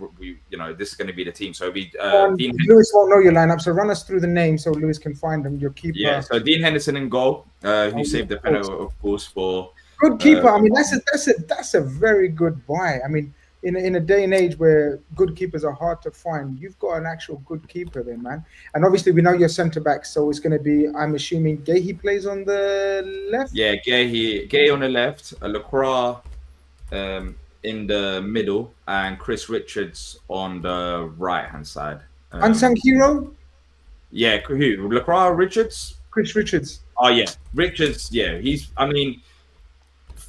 this is going to be the team. So it'll be Lewis won't know your lineup, so run us through the names so Lewis can find them. Your keeper. Yeah, so Dean Henderson in goal, who saved the penalty, of course, for good keeper. I mean, that's a very good buy. I mean, in a day and age where good keepers are hard to find, you've got an actual good keeper there, man. And obviously, we know your centre back, so it's going to be. I'm assuming Gahey plays on the left. Yeah, Gahey on the left, Lacroix in the middle, and Chris Richards on the right hand side. Unsung hero. Yeah, who? Lacroix, Richards. Chris Richards. Oh yeah, Richards. Yeah, I mean,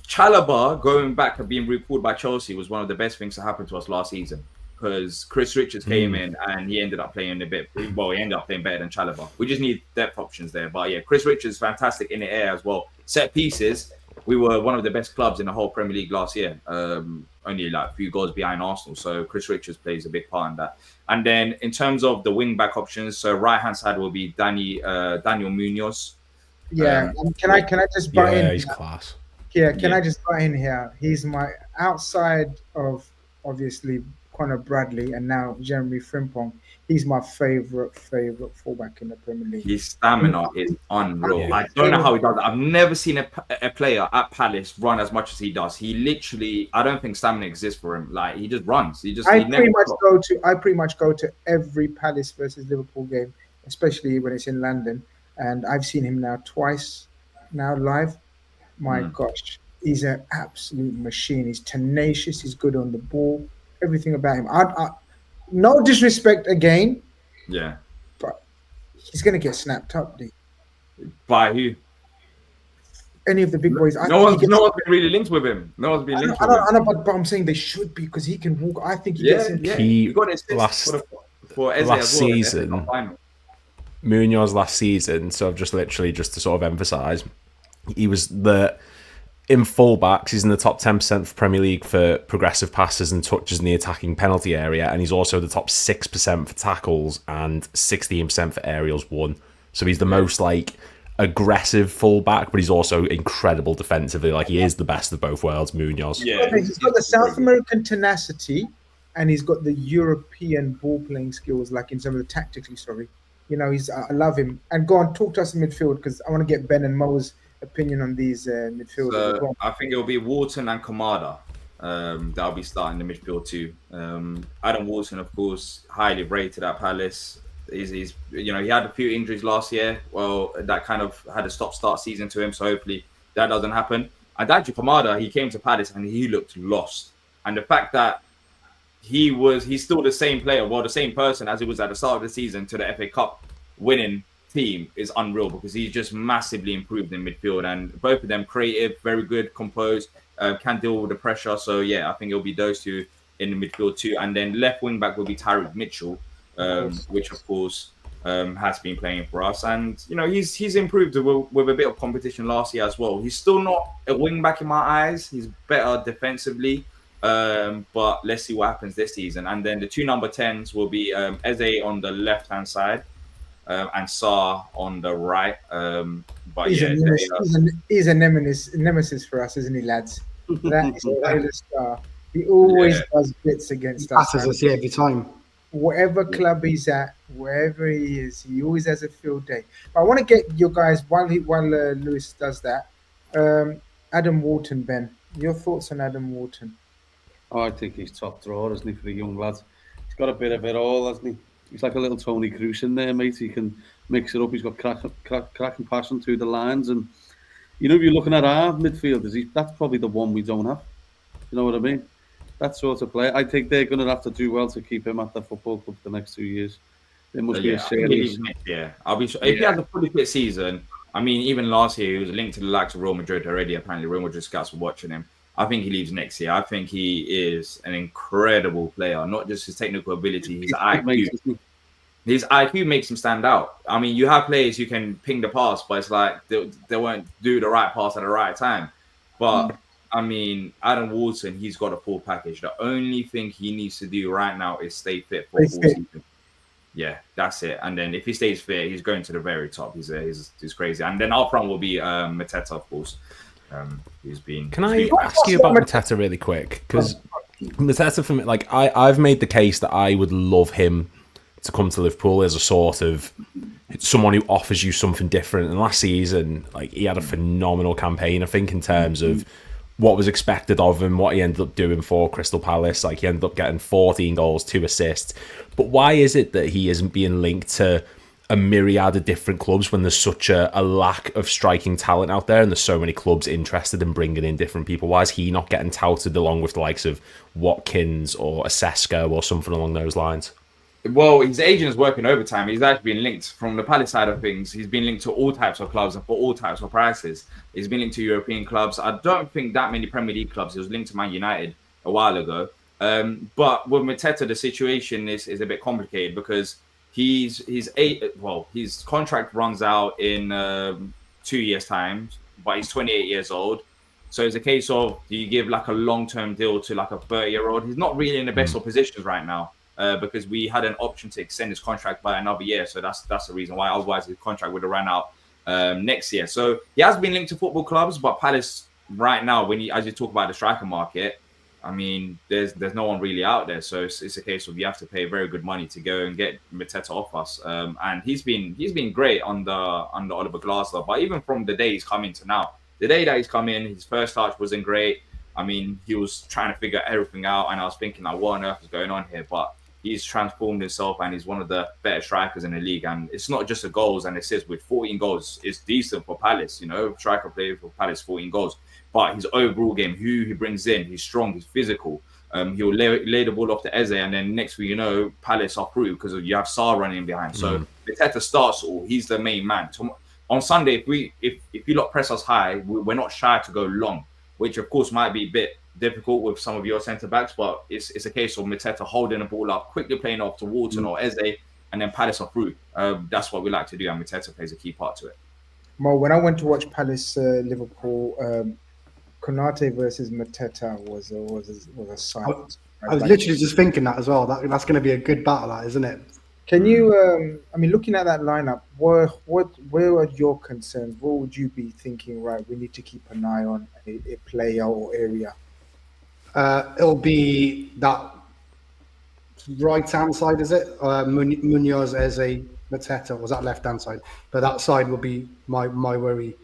Chalobah going back and being recalled by Chelsea was one of the best things to happen to us last season, because Chris Richards came in and he ended up playing he ended up playing better than Chalobah. We just need depth options there. But yeah, Chris Richards fantastic in the air as well. Set pieces, we were one of the best clubs in the whole Premier League last year. Only like a few goals behind Arsenal. So Chris Richards plays a big part in that. And then in terms of the wing back options, so right hand side will be Daniel Munoz. Yeah, can I just butt in? Yeah, he's class. Yeah, I just butt in here? He's my outside of obviously Conor Bradley and now Jeremy Frimpong. He's my favorite fullback in the Premier League. His stamina is unreal. Yeah. I don't know how he does it. I've never seen a player at Palace run as much as he does. He literally, I don't think stamina exists for him. Like, he just runs. I pretty much go to every Palace versus Liverpool game, especially when it's in London. And I've seen him now twice now live. My gosh, he's an absolute machine. He's tenacious. He's good on the ball. Everything about him. No disrespect again. Yeah. But he's going to get snapped up, dude. By who? Any of the big boys. No one's been really linked with him. No one's been linked with him. I know, but I'm saying they should be, because he can walk. I think he gets in. Yeah. He got his for Eze last as well, season. Munoz last season, so just to sort of emphasise, he was in fullbacks, he's in the top 10% for Premier League for progressive passes and touches in the attacking penalty area, and he's also the top 6% for tackles and 16% for aerials won. So he's the most aggressive fullback, but he's also incredible defensively. Like, he is the best of both worlds, Munoz. Yeah, he's got the South American tenacity, and he's got the European ball playing skills, like in some of the tactically. You know, I love him. And go on, talk to us in midfield, because I want to get Ben and Mo's opinion on these midfielders. So I think it'll be Wharton and Kamada that'll be starting the midfield too. Adam Wharton, of course, highly rated at Palace. He's he had a few injuries last year. Well, that kind of had a stop-start season to him. So hopefully that doesn't happen. And actually, Kamada, he came to Palace and he looked lost. And the fact that he's still the same player, the same person as he was at the start of the season to the FA Cup winning team is unreal, because he's just massively improved in midfield, and both of them creative, very good, composed, can deal with the pressure. So yeah, I think it'll be those two in the midfield too. And then left wing back will be Tyreek Mitchell, which of course has been playing for us, and he's improved with a bit of competition last year as well. He's still not a wing back in my eyes. He's better defensively. But let's see what happens this season. And then the two number 10s will be Eze on the left hand side and Sarr on the right. But he's a nemesis for us, isn't he, lads? That is Taylor Star. He always does bits against us. Passes us every time. whatever Yeah. club he's at, wherever he is, he always has a field day. But I want to get your guys while Lewis does that. Adam Wharton, Ben, your thoughts on Adam Wharton? Oh, I think he's top drawer, isn't he, for a young lad? He's got a bit of it all, hasn't he? He's like a little Tony Cruz in there, mate. He can mix it up. He's got cracking passion through the lines. And, if you're looking at our midfielders, that's probably the one we don't have. You know what I mean? That sort of player. I think they're going to have to do well to keep him at the football club for the next 2 years. There must be a Yeah, I think he serious... leaves next year. I'll be sure if he has a fully fit season. I mean, even last year he was linked to the likes of Real Madrid already. Apparently, Real Madrid scouts were watching him. I think he leaves next year. I think he is an incredible player, not just his technical ability, his IQ. His IQ makes him stand out. I mean, you have players who can ping the pass, but it's like they won't do the right pass at the right time. But I mean, Adam Wharton, he's got a full package. The only thing he needs to do right now is stay fit for full season. Yeah, that's it. And then if he stays fit, he's going to the very top. He's crazy. And then up front will be Mateta, of course. Can I ask you about Mateta really quick? Because Mateta, for me, like I've made the case that I would love him to come to Liverpool as a sort of someone who offers you something different. And last season, like he had a phenomenal campaign, I think, in terms of what was expected of him, what he ended up doing for Crystal Palace. Like he ended up getting 14 goals, 2 assists. But why is it that he isn't being linked to a myriad of different clubs when there's such a lack of striking talent out there and there's so many clubs interested in bringing in different people? Why is he not getting touted along with the likes of Watkins or Asesko or something along those lines? Well, his agent's working overtime. He's actually been linked from the Palace side of things. He's been linked to all types of clubs and for all types of prices. He's been linked to European clubs. I don't think that many Premier League clubs. He was linked to Man United a while ago. But with Mateta, the situation is a bit complicated because his contract runs out in 2 years' time, but he's 28 years old. So it's a case of, do you give like a long-term deal to like a 30-year-old? He's not really in the best of positions right now. Because we had an option to extend his contract by another year. So that's the reason why. Otherwise, his contract would have run out next year. So he has been linked to football clubs, but Palace right now, as you talk about the striker market, I mean, there's no one really out there. So it's a case of you have to pay very good money to go and get Mateta off us. And he's been great under Oliver Glasner. But even from the day he's come into now, the day that he's come in, his first touch wasn't great. I mean, he was trying to figure everything out, and I was thinking, like, what on earth is going on here? But he's transformed himself and he's one of the better strikers in the league. And it's not just the goals and assists. With 14 goals, it's decent for Palace. Striker player for Palace, 14 goals. But his overall game, who he brings in, he's strong, he's physical. He'll lay the ball off to Eze, and then next thing you know, Palace are through because you have Sarr running behind. So Mateta starts all. He's the main man. On Sunday, if you lot press us high, we're not shy to go long, which of course might be a bit difficult with some of your centre backs, but it's a case of Mateta holding the ball up, quickly playing off to Wharton or Eze, and then Palace are through. That's what we like to do, and Mateta plays a key part to it. Mo, when I went to watch Palace Liverpool, Konate versus Mateta was a sight. I was literally just thinking that as well. That's going to be a good battle, that, isn't it? Can you? I mean, looking at that lineup, where are your concerns? What would you be thinking? Right, we need to keep an eye on a player or area. It'll be that right-hand side, is it? Munoz, Eze, Mateta. Was that left-hand side? But that side will be my worry.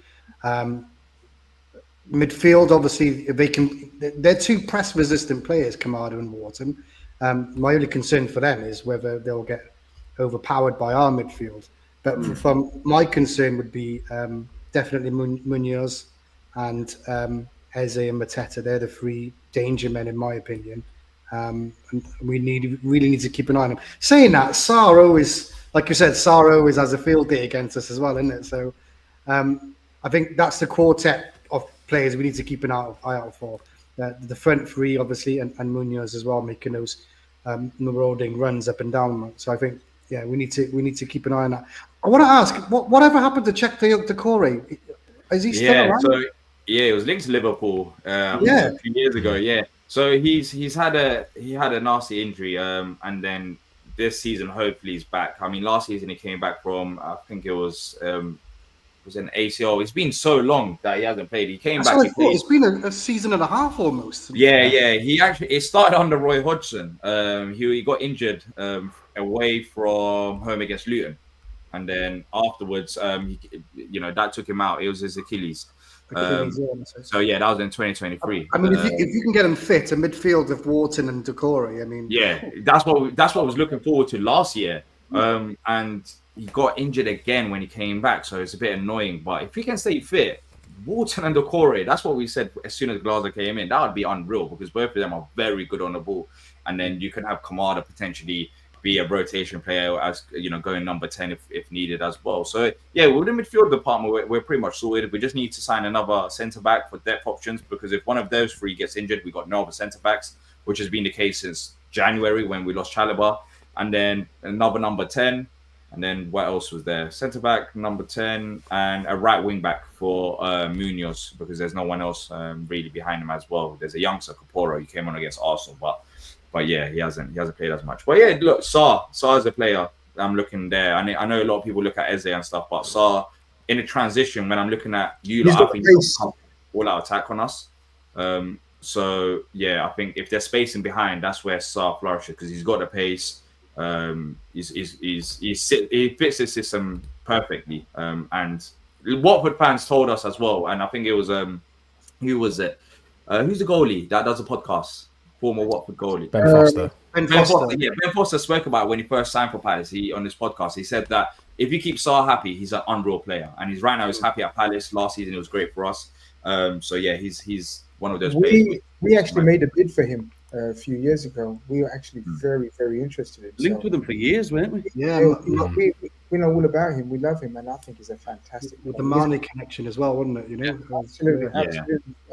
Midfield, obviously, they're two press-resistant players, Kamada and Wharton. My only concern for them is whether they'll get overpowered by our midfield. But from my concern would be definitely Munoz and Eze and Mateta. They're the three danger men, in my opinion. And we really need to keep an eye on them. Saying that, Sarr always, like you said, Sarr always has a field day against us as well, isn't it? So I think that's the quartet of players we need to keep an eye out for. The front three, obviously, and Munoz as well, making those marauding runs up and down. So I think, yeah, we need to keep an eye on that. I want to ask, whatever happened to Czech Decore? Is he still around? So he was linked to Liverpool a few years ago. Yeah, so he had a nasty injury, and then this season hopefully he's back. I mean, last season he came back from, I think it was was an ACL. It's been so long that he hasn't played. He came That's back. what He I thought. played. It's been a season and a half almost. Yeah. It started under Roy Hodgson. He got injured away from home against Luton, and then afterwards, that took him out. It was his Achilles. Achilles, yeah, So yeah, that was in 2023. I mean, if you can get him fit, a midfield of Wharton and Decore, I mean, Yeah, that's what I was looking forward to last year. And he got injured again when he came back, so it's a bit annoying. But if he can stay fit, Wharton and Decore, that's what we said as soon as Glazer came in. That would be unreal because both of them are very good on the ball. And then you can have Kamada potentially be a rotation player as going number 10 if needed as well. So yeah, with the midfield department, we're pretty much sorted. We just need to sign another centre back for depth options because if one of those three gets injured, we got no other centre backs, which has been the case since January when we lost Chalobah, and then another number 10. And then what else was there? Centre back, number 10, and a right wing back for Munoz because there's no one else really behind him as well. There's a youngster, Kaporo, he came on against Arsenal, but yeah, he hasn't played as much. But yeah, look, Sar's a player. I'm looking there. I know a lot of people look at Eze and stuff, but Sar in the transition when I'm looking at you, I think he's got all out attack on us. So yeah, I think if there's spacing behind, that's where Sar flourishes because he's got the pace. He fits the system perfectly. And Watford fans told us as well, and I think it was who was it? Who's the goalie that does a podcast? Former Watford goalie Ben Foster. Ben Foster. Yeah, Ben Foster spoke about when he first signed for Palace. On this podcast, he said that if you keep Sarr happy, he's an unreal player, and he's right now he's happy at Palace. Last season, it was great for us. So yeah, he's one of those players. We actually made a bid for him a few years ago. We were actually very, very interested in him. Linked with him for years, weren't we? Yeah, we know all about him. We love him, and I think he's a fantastic. With the Mane connection as well, wasn't it?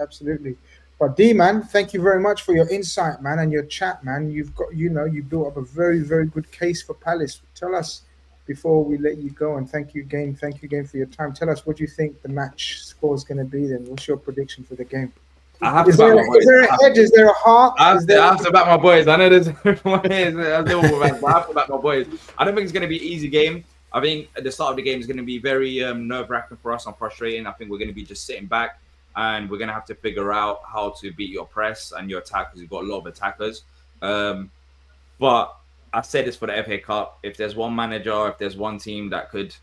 Absolutely. But D man, thank you very much for your insight, man, and your chat, man. You've got, you built up a very, very good case for Palace. Tell us before we let you go, and thank you again for your time. Tell us what you think the match score is going to be. Then, what's your prediction for the game? Is there a hedge? Is there a heart? I have to back my boys. I know there's I have to back my boys. I don't think it's going to be an easy game. I think at the start of the game is going to be very nerve-wracking for us and frustrating. I think we're going to be just sitting back and we're going to have to figure out how to beat your press and your attack because you've got a lot of attackers. But I said this for the FA Cup. If there's one manager, if there's one team that could,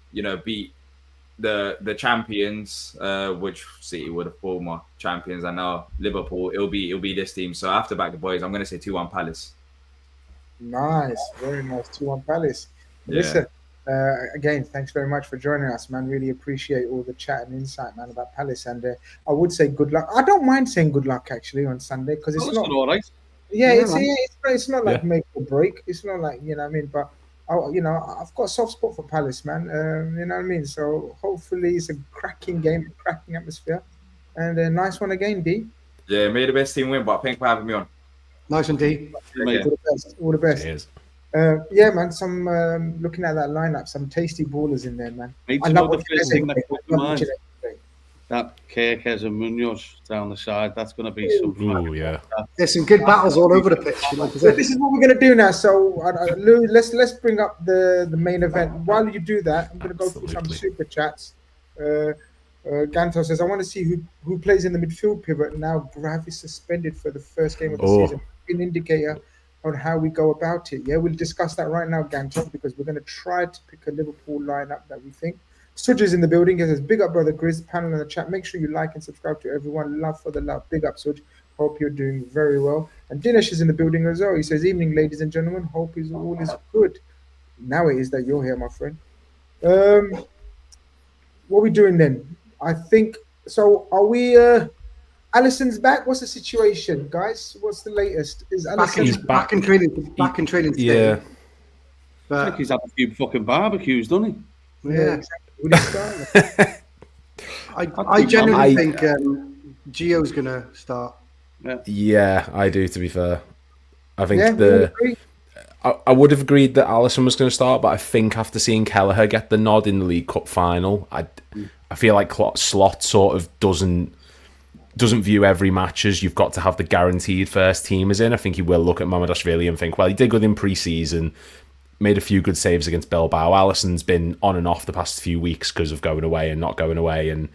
beat the champions, which City were the former champions, and now Liverpool, it'll be this team. So I have to back the boys. I'm going to say 2-1 Palace. Nice, very nice. 2-1 Palace. Yeah. Listen, again, thanks very much for joining us, man. Really appreciate all the chat and insight, man, about Palace. And I would say good luck. I don't mind saying good luck actually on Sunday because it's not all right. Yeah, it's not like make or break. It's not like what I mean. But I've got a soft spot for Palace, man. You know what I mean. So hopefully it's a cracking game, a cracking atmosphere, and a nice one again, D. Yeah, may the best team win. But thanks for having me on. Nice one, D. All the best. Cheers. Yeah, man. Some looking at that lineup, some tasty ballers in there, man. I love the first thing that comes to mind. That Kirkes and Munoz down the side, that's going to be some fun. Ooh, yeah. There's some good battles all over the pitch. So this is what we're going to do now. So Lou, let's bring up the main event. While you do that, I'm going to go through some super chats. Ganto says, I want to see who plays in the midfield pivot. Now Grav is suspended for the first game of the season. An indicator on how we go about it. Yeah, we'll discuss that right now, Ganto, because we're going to try to pick a Liverpool lineup that we think. Sudge is in the building. He says, big up, brother Grizz. Panel in the chat. Make sure you like and subscribe to everyone. Love for the love. Big up, Sudge. Hope you're doing very well. And Dinesh is in the building as well. He says, evening, ladies and gentlemen. Hope all is good. Now it is that you're here, my friend. What are we doing then? I think, so are we, Alisson's back? What's the situation, guys? What's the latest? Is Alisson back in training today? Yeah. But, I think he's had a few fucking barbecues, doesn't he? Yeah, exactly. I genuinely think Gio's going to start. Yeah, I do, to be fair. I think I would have agreed that Alisson was going to start, but I think after seeing Kelleher get the nod in the League Cup final, I feel like Slot sort of doesn't view every match as you've got to have the guaranteed first teamers in. I think he will look at Mamardashvili and think, well, he did good in pre-season. made a few good saves against Bilbao. Alisson's been on and off the past few weeks because of going away and not going away. And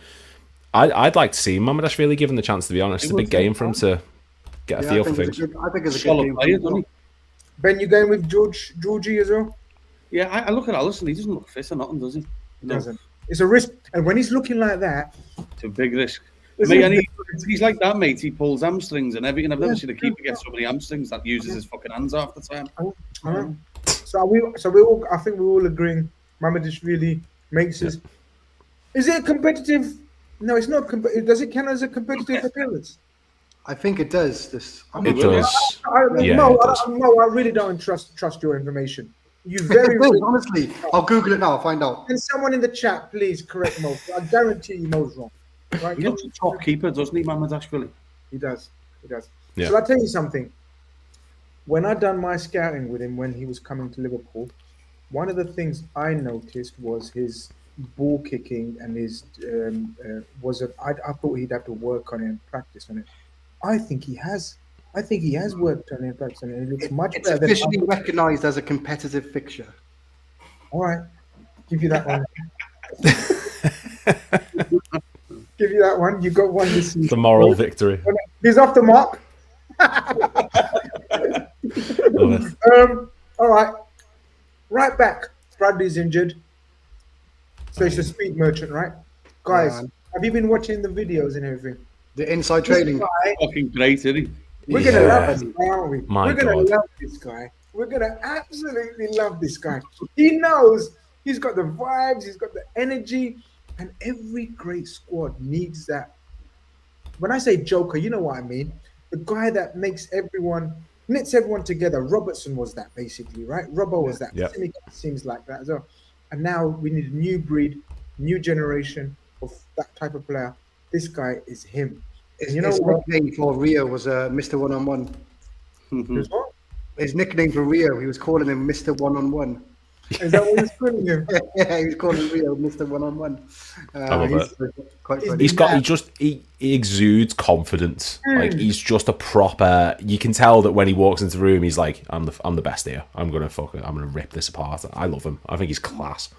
I'd like to see Mamardashvili given the chance, to be honest. It's a big game for him to get a feel for things. I think it's a good Solid game. player, doesn't he? Ben, you going with Georgie as well? Yeah, I look at Alisson. He doesn't look fit or nothing, does he? He doesn't. It's a risk, and when he's looking like that, It's a big risk. It's Mate, a and big he's like that, mate. He pulls hamstrings and everything. I've never seen a keeper get so many hamstrings that uses his fucking hands half the time. So we all, I think we're all agreeing. Mamardashvili makes us. Is it a competitive? No, it's not. Does it count as a competitive appearance? I think it does. It does. No, it does. I really don't trust your information. You very honestly, I'll Google it now. I'll find out. And someone in the chat, please correct Mo. I guarantee you Mo's wrong. Right? He looks a top keeper, doesn't he, Mamardashvili? He does. He does. Yeah. So I'll tell you something. When I done my scouting with him when he was coming to Liverpool, one of the things I noticed was his ball kicking and his I thought he'd have to work on it and practice on it. I think he has. I think he has worked on it and practiced on it. It looks much It's better officially than. recognised as a competitive fixture. All right, give you that one. Give you that one. You got one this season. The moral victory. He's off the mark. Love it. All right. Right back. Bradley's injured. So it's a speed merchant, right? Guys, have you been watching the videos and everything? The inside training. Fucking great, isn't he? We're going to love this guy, aren't we? My We're going God. to love this guy. We're going to absolutely love this guy. He knows he's got the vibes, he's got the energy, and every great squad needs that. When I say joker, you know what I mean. The guy that knits everyone together. Robertson was that basically, right? Robbo was that. Yeah. Simic seems like that as well. And now we need a new breed, new generation of that type of player. This guy is him. And you know His what? nickname for Rio was Mr. One-on-One. Is what? His nickname for Rio, he was calling him Mr. One-on-One. Is that what he's calling him? Yeah, he was calling Rio Mr. One-on-One. I love it. Quite funny. He exudes confidence. Like he's just a proper. You can tell that when he walks into the room, he's like, I'm the best here. I'm gonna rip this apart. I love him. I think he's class.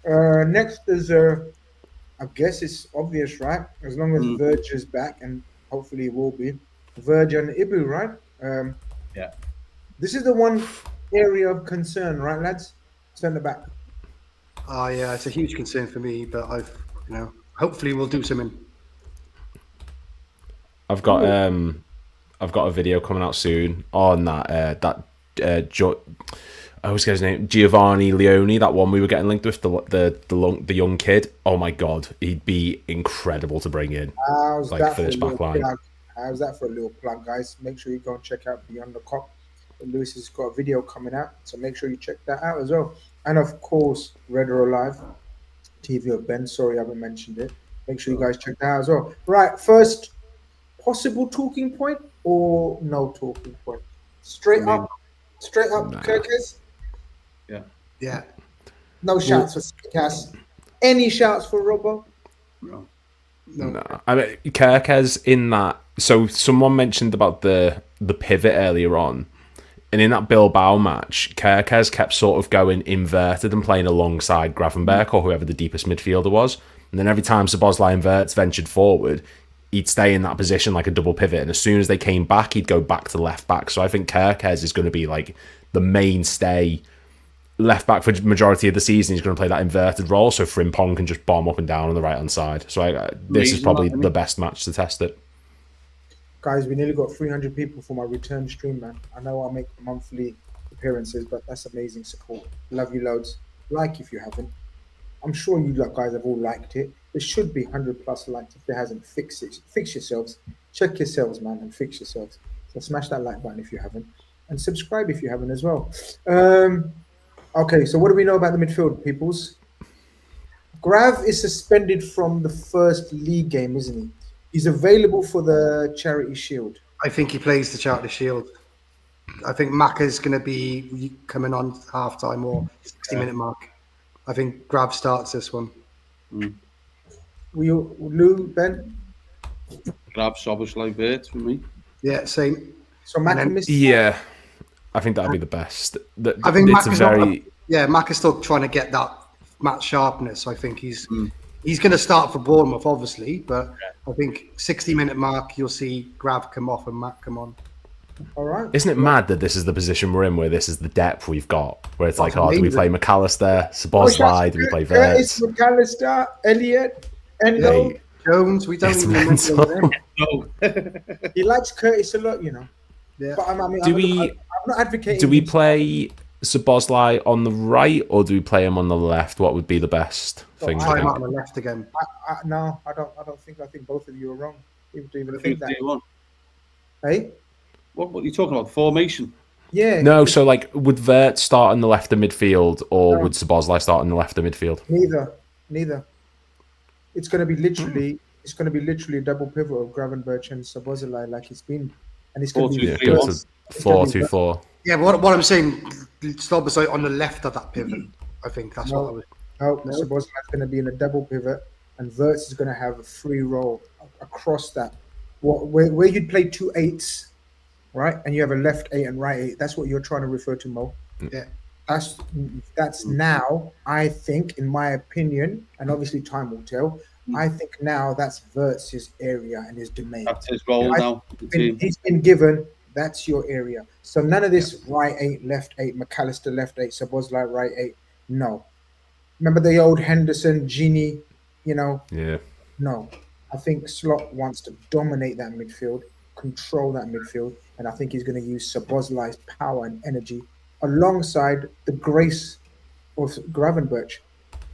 Next is I guess it's obvious, right? As long as Verge is back, and hopefully he will be, Verge and Ibu, right? Yeah. This is the one area of concern, right, lads? Centre back. Oh yeah, it's a huge concern for me, but hopefully we'll do something. I've got a video coming out soon on that I always get his name, Giovanni Leone, that one we were getting linked with, the young kid. Oh my god, he'd be incredible to bring in. How's that first for a back little line. plug? How's that for a little plug, guys? Make sure you go and check out Beyond the Cop. Lewis has got a video coming out, so make sure you check that out as well. And of course, Red or Alive, TV of Ben. Sorry, I haven't mentioned it. Make sure you guys check that out as well. Right, first possible talking point or no talking point? Straight up, Kirkes. Yeah. No shouts for Cass. Any shouts for Robbo? No. I mean, Kirkes in that. So someone mentioned about the pivot earlier on, and in that Bilbao match, Kirkes kept sort of going inverted and playing alongside Gravenberg or whoever the deepest midfielder was. And then every time Szoboszlai inverts ventured forward, he'd stay in that position like a double pivot. And as soon as they came back, he'd go back to left back. So I think Kirkes is going to be like the mainstay left back for the majority of the season. He's going to play that inverted role, so Frimpong can just bomb up and down on the right hand side. So this is probably the best match to test it. Guys, we nearly got 300 people for my return stream, man. I know I make monthly appearances, but that's amazing support. Love you loads. Like if you haven't. I'm sure you guys have all liked it. There should be 100 plus likes. If there hasn't, fix it. Fix yourselves. Check yourselves, man, and fix yourselves. So smash that like button if you haven't. And subscribe if you haven't as well. Okay, so what do we know about the midfield, peoples? Grav is suspended from the first league game, isn't he? He's available for the Charity Shield. I think he plays the Charter Shield. I think Macca's going to be coming on half-time or 60-minute mark. I think Grav starts this one. Lou, Ben? Grab Szoboszlai Bert for me. Yeah, same. So Macca missed. Yeah. I think that'd be the best. I think It's Mac is very. Mac is still trying to get that match sharpness. I think he's going to start for Bournemouth, obviously, but I think 60-minute mark, you'll see Grav come off and Mac come on. All right. Isn't it mad that this is the position we're in, where this is the depth we've got? Where it's like, That's do we amazing. play McAllister, Szoboszlai, do we play Curtis, Verts? McAllister, Elliot, Endo. Hey, Jones, we don't It's even mental. remember him. No. He likes Curtis a lot, you know. Yeah. But I'm not advocating. do we him. play Szoboszlai on the right, or do we play him on the left? What would be the best thing? Try to him do? out on the left again. No, I don't. I think both of you are wrong. Even to even Who think do that. you want? Hey. What are you talking about? Formation? Yeah. No, so like, would Vert start in the left of midfield, or would Szoboszlai start in the left of midfield? Neither. It's going to be literally. It's going to be literally a double pivot of Gravenberch and Szoboszlai like it's been, and it's going to be 4-2-3-1. Go to 4-2-4. Yeah, but what I'm saying, stop us on the left of that pivot. I think that's what I was. No, Szoboszlai's going to be in a double pivot, and Verts is going to have a free roll across that. Where you'd play 2 8s, right? And you have a left 8 and right 8. That's what you're trying to refer to, Mo. Yeah. That's now, I think, in my opinion, and obviously time will tell, I think now that's Verts' area and his domain. That's his role now. He's been given, that's your area. So none of this right 8, left 8, McAllister left 8, Szoboszlai right 8. No. Remember the old Henderson, Genie, Yeah. No. I think Slot wants to dominate that midfield, control that midfield, and I think he's going to use Szoboszlai's power and energy alongside the grace of Gravenberch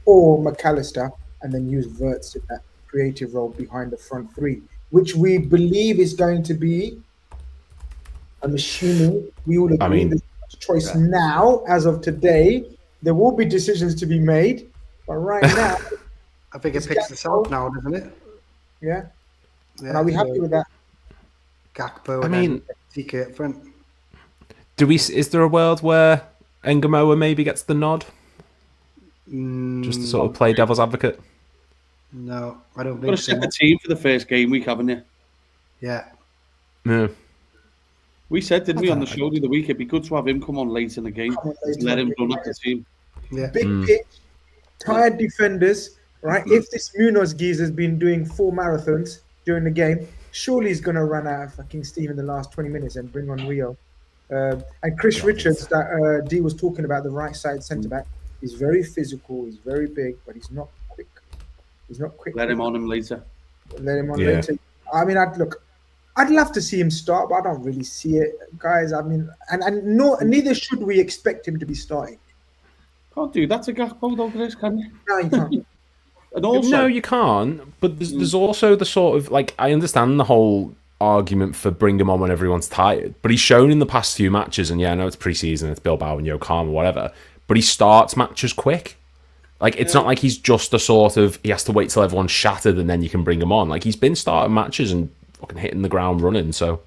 or McAllister, and then use Verts in that creative role behind the front three, which we believe is going to be, I'm assuming we all agree, the choice now, as of today. There will be decisions to be made, but right now, I think it picks itself now, doesn't it? yeah. And are we happy with that? Gakpo mean, TK up front. Is there a world where Engamoa maybe gets the nod? Just to sort of play devil's advocate? No, I don't You've got think to so. set the team for the first game week, haven't you? Yeah. No. We said, didn't we, on the show the other week, it'd be good to have him come on late in the game. Just let him run at the team. Yeah. Big pitch, tired defenders, right? If this Munoz geezer's been doing 4 marathons during the game, surely he's going to run out of fucking steam in the last 20 minutes and bring on Rio. And Chris Richards, that D was talking about, the right side centre-back, he's very physical, he's very big, but he's not quick. He's not quick. Let him on him later. Let him on later. I mean, I'd love to see him start, but I don't really see it, guys. I mean, and neither should we expect him to be starting. Can't do that to Gakpo, though, Chris, can you? No, you can't. And also, No, you can't. But there's also the sort of, like, I understand the whole argument for bring him on when everyone's tired, but he's shown in the past few matches, and I know it's pre-season, it's Bilbao and Yokohama, whatever, but he starts matches quick. Like, it's not like he's just a sort of, he has to wait till everyone's shattered and then you can bring him on. Like, he's been starting matches and fucking hitting the ground running, so.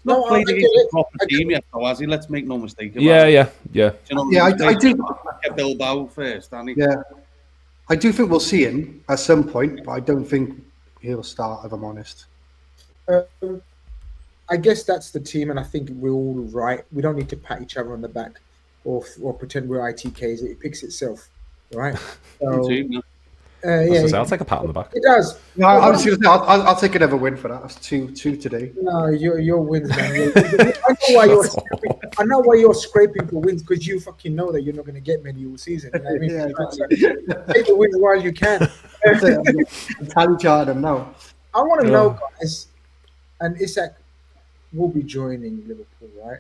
not played against a proper team yet, though, has he? Let's make no mistake about it. Yeah. Do you know Yeah, I do. Get Bilbao first, Danny. Yeah. I do think we'll see him at some point, but I don't think he'll start, if I'm honest. I guess that's the team, and I think we're all right. We don't need to pat each other on the back or pretend we're ITKs. It picks itself, right? So, Team, I'll take a pat on the back. It does. No, I was going to say, I'll take another win for that. That's two today. No, your wins, man. I know why you're scraping for wins, because you fucking know that you're not going to get many all season. You know what I mean? Yeah, Take the wins while you can. I'm tally charting them now. I want to know, guys, and Isak will be joining Liverpool, right?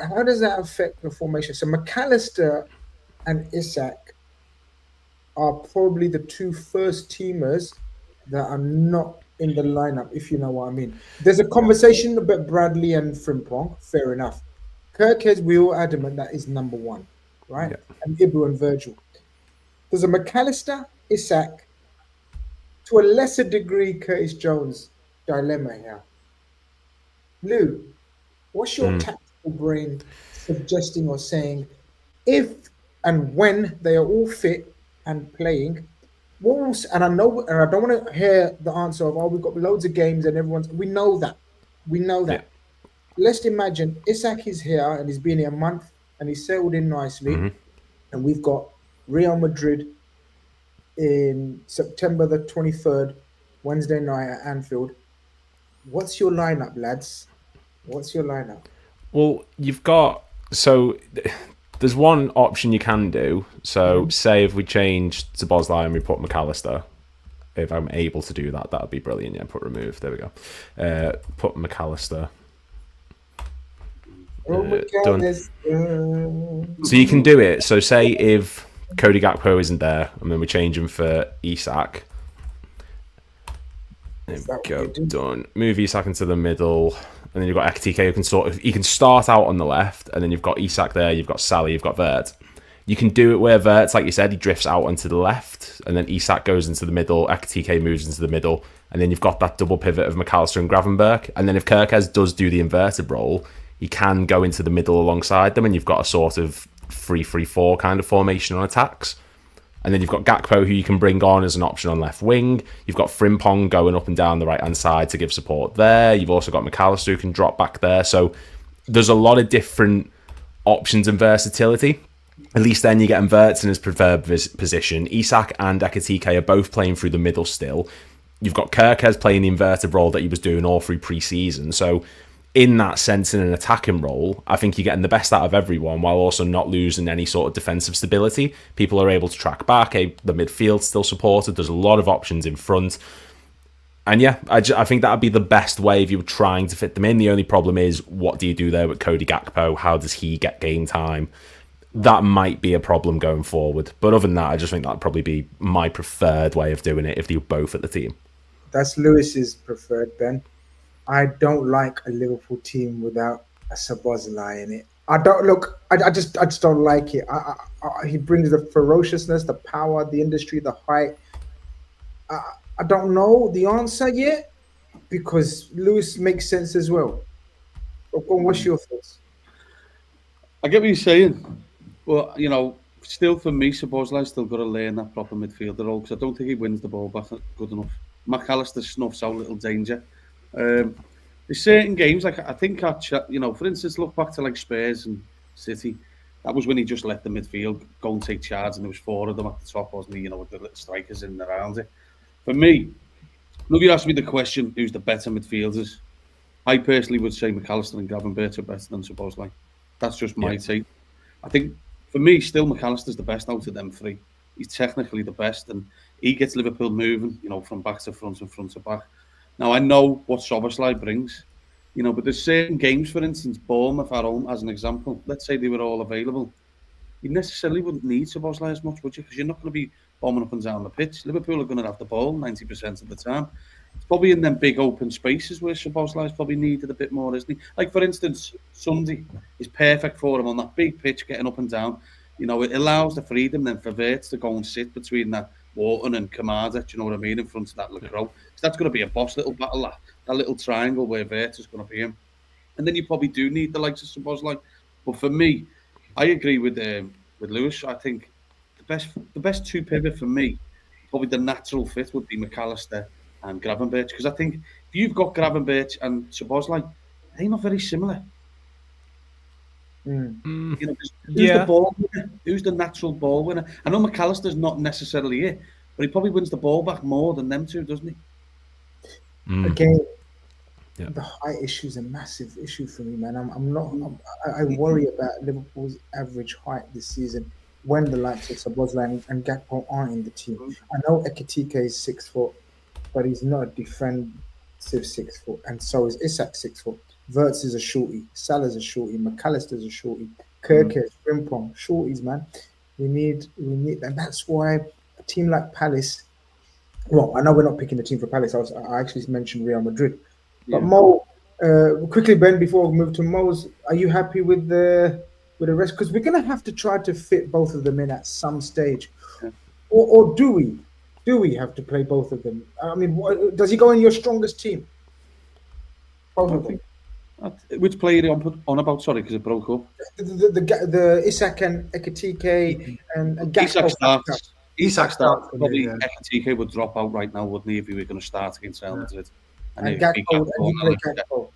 How does that affect the formation? So McAllister and Isak are probably the 2 first teamers that are not in the lineup, if you know what I mean. There's a conversation about Bradley and Frimpong, fair enough. Kirkhead's we all adamant that is number 1, right? Yeah. And Ibra and Virgil. There's a McAllister, Isak, to a lesser degree, Curtis Jones dilemma here. Lou, what's your tactical brain suggesting or saying, if and when they are all fit and playing, and I know, and I don't want to hear the answer of, we've got loads of games and we know that. let's imagine Isak is here and he's been here a month and he's settled in nicely, and we've got Real Madrid in September the 23rd, Wednesday night at Anfield. What's your lineup, lads? What's your lineup? Well, you've got there's one option you can do. So, say if we change to Bosley and we put McAllister, if I'm able to do that, that'd be brilliant. Yeah, put remove. There we go. Put McAllister. Done. So you can do it. So say if Cody Gakpo isn't there, and then we change him for Isak. There we go. Done. Move Isak into the middle, and then you've got Ekitike who can start out on the left, and then you've got Isak there. You've got Sally. You've got Vert. You can do it where Vert's, like you said, he drifts out onto the left, and then Isak goes into the middle. Ekitike moves into the middle, and then you've got that double pivot of McAllister and Gravenberch. And then if Kirkes does do the inverted role, he can go into the middle alongside them, and you've got a sort of 3-3-4 kind of formation on attacks. And then you've got Gakpo, who you can bring on as an option on left wing. You've got Frimpong going up and down the right-hand side to give support there. You've also got McAllister who can drop back there. So there's a lot of different options and versatility. At least then you get Verts in his preferred position. Isak and Ekitike are both playing through the middle still. You've got Kirkes playing the inverted role that he was doing all through pre-season. So in that sense, in an attacking role, I think you're getting the best out of everyone while also not losing any sort of defensive stability. People are able to track back. The midfield's still supported. There's a lot of options in front. And yeah, I think that would be the best way if you were trying to fit them in. The only problem is, what do you do there with Cody Gakpo? How does he get game time? That might be a problem going forward. But other than that, I just think that'd probably be my preferred way of doing it if they were both at the team. That's Lewis's preferred, Ben. I don't like a Liverpool team without a Szoboszlai in it. I don't look. I just don't like it. He brings the ferociousness, the power, the industry, the height. I don't know the answer yet because Lewis makes sense as well. What's your thoughts? I get what you're saying. Well, still for me, Szoboszlai's still got to learn that proper midfielder role because I don't think he wins the ball back good enough. McAllister snuffs out little danger. There's certain games, like I think, for instance, look back to like Spurs and City. That was when he just let the midfield go and take charge, and there was 4 of them at the top, wasn't he? With the little strikers in and around it. For me, look, you asked me the question, who's the better midfielders? I personally would say McAllister and Gravenberch are better than Szoboszlai. That's just my take. I think, for me, still McAllister's the best out of them 3. He's technically the best, and he gets Liverpool moving, from back to front and front to back. Now, I know what Szoboszlai brings, but there's certain games, for instance, Bournemouth at home, as an example. Let's say they were all available. You necessarily wouldn't need Szoboszlai as much, would you? Because you're not going to be bombing up and down the pitch. Liverpool are going to have the ball 90% of the time. It's probably in them big open spaces where Szoboszlai's probably needed a bit more, isn't he? Like, for instance, Sunday is perfect for him on that big pitch, getting up and down. It allows the freedom then for Verts to go and sit between that Wharton and Kamada, do you know what I mean, in front of that Lacroix. So that's going to be a boss little battle, that little triangle where Verts is going to be in. And then you probably do need the likes of Szoboszlai. But for me, I agree with Lewis. I think the best 2 pivot for me, probably the natural fit would be McAllister and Gravenberch. Because I think if you've got Gravenberch and Szoboszlai, they're not very similar. Who's the ball winner? Who's the natural ball winner? I know McAllister's not necessarily it, but he probably wins the ball back more than them 2, doesn't he? Again, the height issue is a massive issue for me, man. I worry about Liverpool's average height this season when the likes of Szoboszlai and Gakpo aren't in the team. I know Ekitike is 6 foot, but he's not a defensive 6 foot, and so is Isak 6 foot. Verts is a shorty, Salah's a shorty, McAllister's a shorty, Kirkes, Frimpong, shorties, man. We need, and that's why a team like Palace. Well, I know we're not picking the team for Palace. I actually mentioned Real Madrid, but Mo, quickly, Ben, before we move to Mo's, are you happy with the rest? Because we're gonna have to try to fit both of them in at some stage, or do we? Do we have to play both of them? I mean, does he go in your strongest team? Both of them. Which player are you on about? Sorry, because it broke up. The Isak and Ekitike and Isak starts. Isak starts. Probably Ekitike would drop out right now, wouldn't he, if he were going to start against Real Madrid? And Gakpo.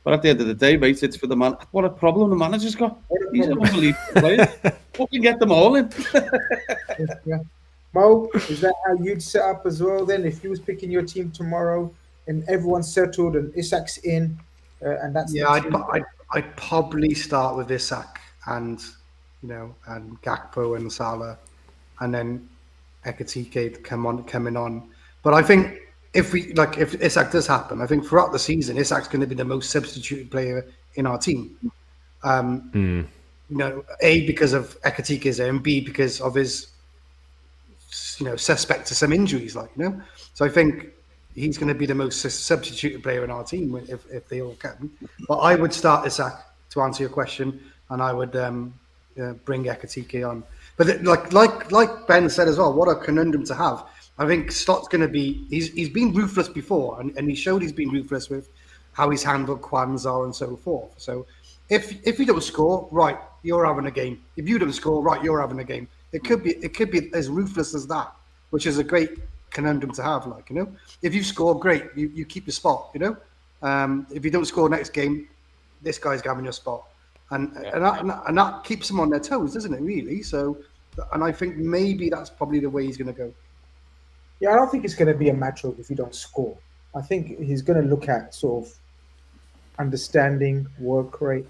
But at the end of the day, mate, it's for the man. What a problem the manager's got. He's an unbelievable player. Fucking get them all in. Yeah. Mo, is that how you'd set up as well then? If you was picking your team tomorrow and everyone's settled and Isak's in, and that's Yeah, the team. I'd probably start with Isak and and Gakpo and Salah, and then Ekatike coming on. But I think if Isak does happen, I think throughout the season, Isak's going to be the most substituted player in our team. A, because of Ekatike's there, and B, because of his suspect to some injuries, So I think he's going to be the most substituted player in our team if they all can. But I would start Isak to answer your question, and I would bring Ekatike on. But like Ben said as well, what a conundrum to have. I think Slott's going to be. He's been ruthless before, and he showed he's been ruthless with how he's handled Kwanzaa and so forth. So if you don't score, right, you're having a game. If you don't score, right, you're having a game. It could be as ruthless as that, which is a great conundrum to have. If you score, great, you keep your spot. If you don't score next game, this guy's having your spot, and that keeps them on their toes, doesn't it? Really. So, and I think maybe that's probably the way he's going to go. Yeah, I don't think it's going to be a matter of if you don't score. I think he's going to look at sort of understanding work rate,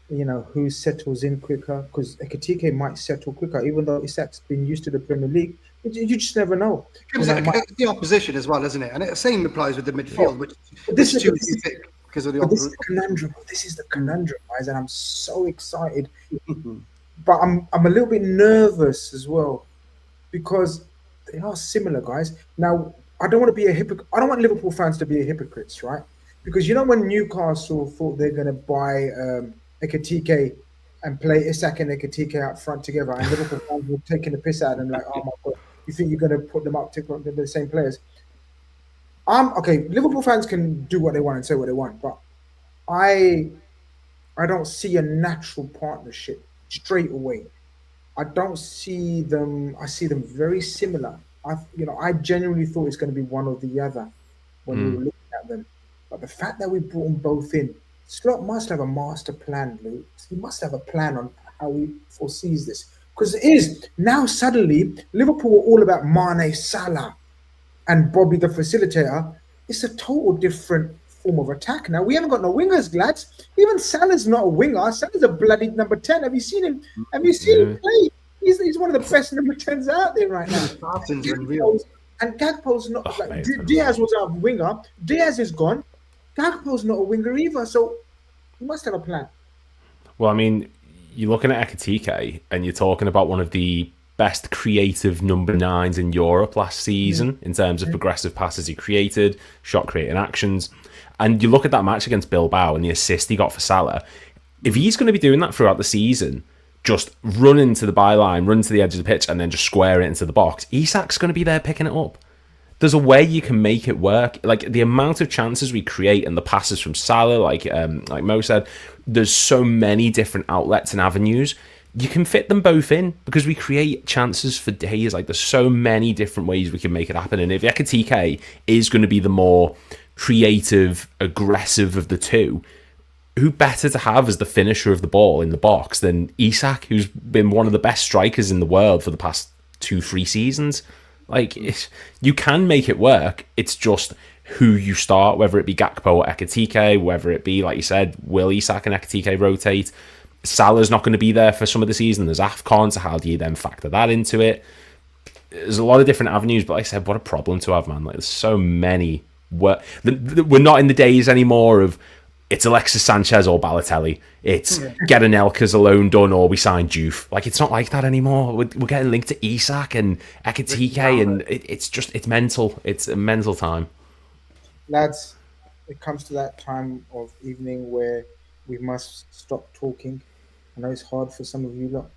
who settles in quicker, because Ekatike might settle quicker, even though Isak's been used to the Premier League. You just never know. The opposition as well, isn't it? And the same applies with the midfield, which this is because of the this is the conundrum. This is the conundrum, guys, and I'm so excited. But I'm a little bit nervous as well, because they are similar, guys. Now, I don't want to be a hypocrite. I don't want Liverpool fans to be hypocrites, right? Because when Newcastle thought they're going to buy Ekatike and play Isak and Ekatike out front together, and Liverpool fans were taking the piss out of them, like, oh my God, you think you're going to put them up to the same players? Okay, Liverpool fans can do what they want and say what they want, but I don't see a natural partnership straight away. I don't see them. I see them very similar. I genuinely thought it's going to be one or the other when we were looking at them. But the fact that we brought them both in, Slot must have a master plan, Luke. He must have a plan on how he foresees this. Because it is now suddenly Liverpool are all about Mane, Salah, and Bobby the facilitator. It's a total different form of attack now. We haven't got no wingers, lads. Even Salah's not a winger. Salah's a bloody number 10. Have you seen him? Have you seen him play? He's one of the best number 10s out there right now. And Gakpo's not Diaz was our winger. Diaz is gone. Gakpo's not a winger either. So he must have a plan. Well, I mean, you're looking at Ekatike and you're talking about one of the best creative number 9s in Europe last season in terms of progressive passes he created, shot creating actions. And you look at that match against Bilbao and the assist he got for Salah. If he's going to be doing that throughout the season, just run into the byline, run to the edge of the pitch, and then just square it into the box, Isak's going to be there picking it up. There's a way you can make it work. Like the amount of chances we create and the passes from Salah, like Mo said, there's so many different outlets and avenues. You can fit them both in because we create chances for days. Like there's so many different ways we can make it happen. And if Ekatike is going to be the more creative, aggressive of the two, who better to have as the finisher of the ball in the box than Isak, who's been one of the best strikers in the world for the past 2-3 seasons? Like, you can make it work. It's just who you start, whether it be Gakpo or Ekatike, whether it be, like you said, will Isak and Ekatike rotate? Salah's not going to be there for some of the season. There's AFCON, so how do you then factor that into it? There's a lot of different avenues, but like I said, what a problem to have, man. Like, there's so many. We're not in the days anymore of it's Alexis Sanchez or Balotelli. It's get Anelka's alone done or we sign Juve. Like, it's not like that anymore. We're getting linked to Isak and Ekatike, and it's mental. It's a mental time. Lads, it comes to that time of evening where we must stop talking. I know it's hard for some of you lot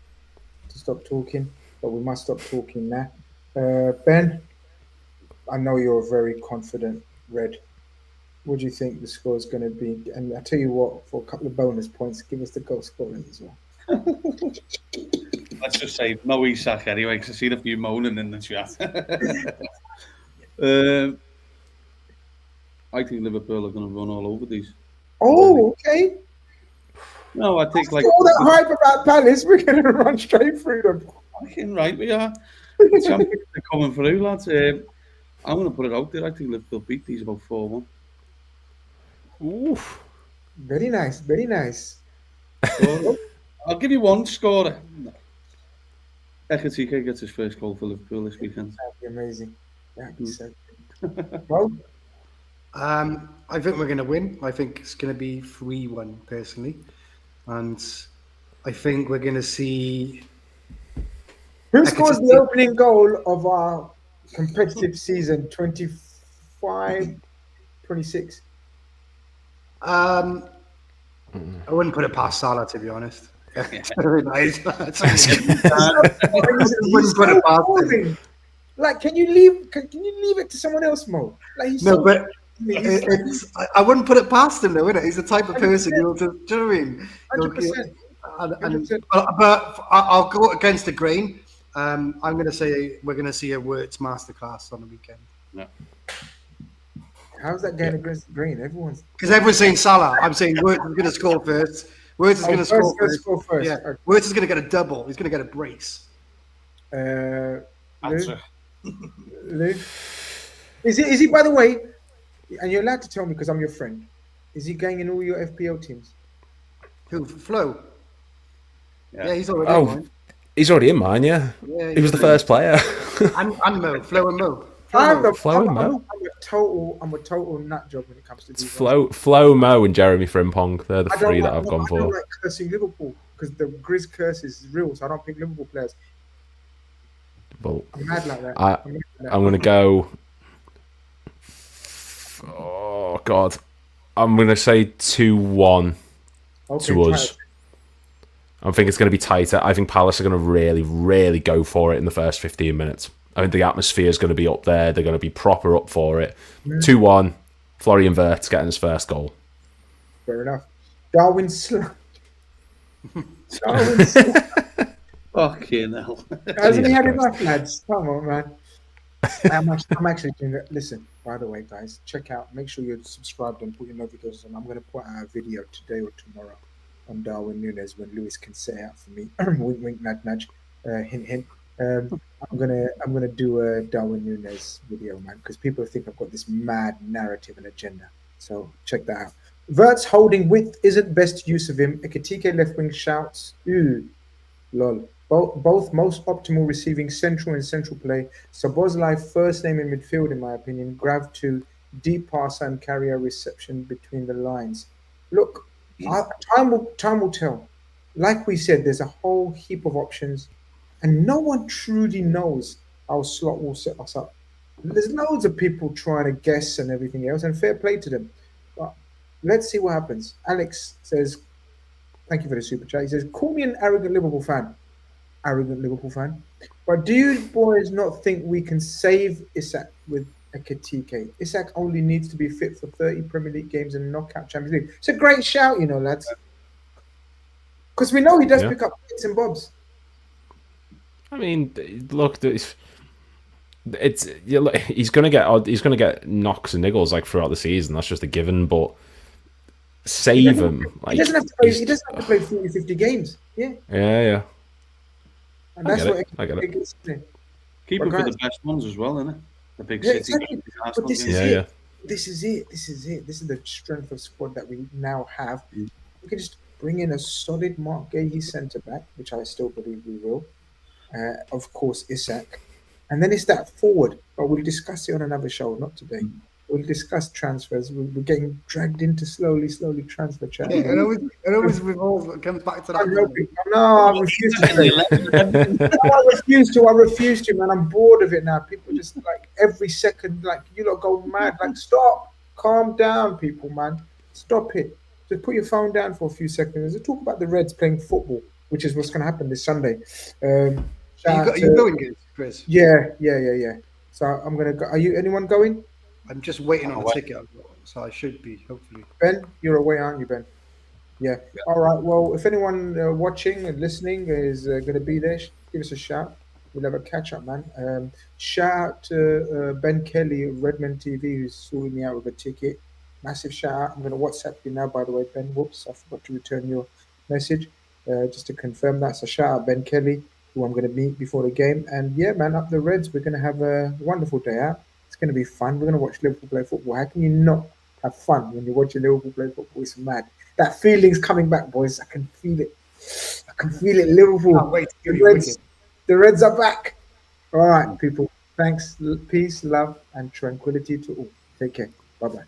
to stop talking, but we must stop talking now. Ben, I know you're very confident, Red. What do you think the score is going to be? And I tell you what, for a couple of bonus points, give us the goal scoring as well. Let's just say no Isak anyway, because I seen a few moaning in the chat. I think Liverpool are going to run all over these. Oh, okay. No, I think like All that hype about Palace, we're going to run straight through them. fucking right we are. The champions are coming through, lads. I'm going to put it out there. I think Liverpool beat these about 4-1. Oof. Very nice, very nice. So I'll give you one scorer. Ekatike gets his first goal for Liverpool this weekend. That'd be amazing. That'd be so good. Well, I think we're going to win. I think it's going to be 3-1 personally, and I think we're going to see. who scores the opening goal of our competitive season 25 26? I wouldn't put it past Salah, to be honest. Very nice. Wouldn't put it past him. Like, can you leave it to someone else, Mo? Like, he's No, so but he's I wouldn't put it past him, though, innit? He's the type of person you'll just, do you know what I mean? 100%. But I'll go against the grain. I'm going to say we're going to see a Wirtz masterclass on the weekend. Yeah. How's that going against the grain? Because everyone's saying Salah. I'm saying Wirtz is going to score first. Wirtz is going to score first. Yeah. Okay. Wirtz is going to get a double. He's going to get a brace. Lou? Is he, by the way, and you're allowed to tell me because I'm your friend, is he going in all your FPL teams? Who? Flo? Yeah, he's already in mine. He's already in mine, yeah. He was the first player. And Mo. Flo and Mo. I'm a total nut job when it comes to It's these. Flo, Mo, and Jeremy Frimpong. They're the three that I've gone I don't for. like cursing Liverpool because the Grizz curse is real, so I don't pick Liverpool players. But I'm mad like that. I'm going to go. Oh, God. I'm going to say 2-1 to us. I think it's going to be tighter. I think Palace are going to really, really go for it in the first 15 minutes. I think the atmosphere is going to be up there. They're going to be proper up for it. 2-1. Florian Wirtz getting his first goal. Fair enough. Darwin Slut. Fucking hell. Hasn't he had enough, lads? Come on, man. I'm actually doing it. Listen, by the way, guys, check out. Make sure you're subscribed and put your notifications on. I'm going to put out a video today or tomorrow on Darwin Núñez when Lewis can say out for me. Wink, wink, nudge, nudge. Hint, hint. I'm gonna do a Darwin Núñez video, man, because people think I've got this mad narrative and agenda. So check that out. Wirtz holding width isn't best use of him. Ekatike left wing shouts. Ooh, lol. Both most optimal receiving central and central play. Szoboszlai first name in midfield, in my opinion. Grav to deep pass and carrier reception between the lines. Look, time will tell. Like we said, there's a whole heap of options, and no one truly knows how Slot will set us up. There's loads of people trying to guess and everything else, and fair play to them. But let's see what happens. Alex says, thank you for the super chat. He says, call me an arrogant Liverpool fan. But do you boys not think we can save Isak with Ekatike? Isak only needs to be fit for 30 Premier League games and knockout Champions League. It's a great shout, lads. Because we know he does pick up bits and bobs. I mean, look, he's gonna get knocks and niggles like throughout the season. That's just a given. But save him. He doesn't have to play 40, 50 games. Yeah. Yeah. And that's what I get it. Keep him for the best ones as well, isn't it? The big city. Exactly. But this is it. This is it. This is the strength of squad that we now have. We can just bring in a solid Mark Gahey centre back, which I still believe we will. Of course, Isak. And then it's that forward. But we'll discuss it on another show, not today. We'll discuss transfers. We're getting dragged into slowly transfer chat. Yeah, it always comes back to that. No, I refuse to. I refuse to, man. I'm bored of it now. People just like every second, like you lot go mad. Like stop, calm down, people, man. Stop it. Just put your phone down for a few seconds. Let's talk about the Reds playing football, which is what's going to happen this Sunday. Are you going, Grizz? Yeah. So I'm gonna go. Are you? Anyone going? I'm just waiting on a ticket, so I should be, hopefully. Ben, you're away, aren't you, Ben? Yeah. All right. Well, if anyone watching and listening is going to be there, give us a shout. We'll have a catch up, man. Shout out to Ben Kelly of Redmond TV, who's sorting me out with a ticket. Massive shout out. I'm going to WhatsApp you now, by the way, Ben. Whoops, I forgot to return your message. Just to confirm that. So shout out Ben Kelly, who I'm going to meet before the game. And yeah, man, up the Reds. We're going to have a wonderful day out. It's going to be fun. We're going to watch Liverpool play football. How can you not have fun when you're watching Liverpool play football? It's mad. That feeling's coming back, boys. I can feel it. I can feel it. Liverpool. Can't wait to The hear you Reds. wicked. The Reds are back. All right, people. Thanks. Peace, love, and tranquility to all. Take care. Bye bye.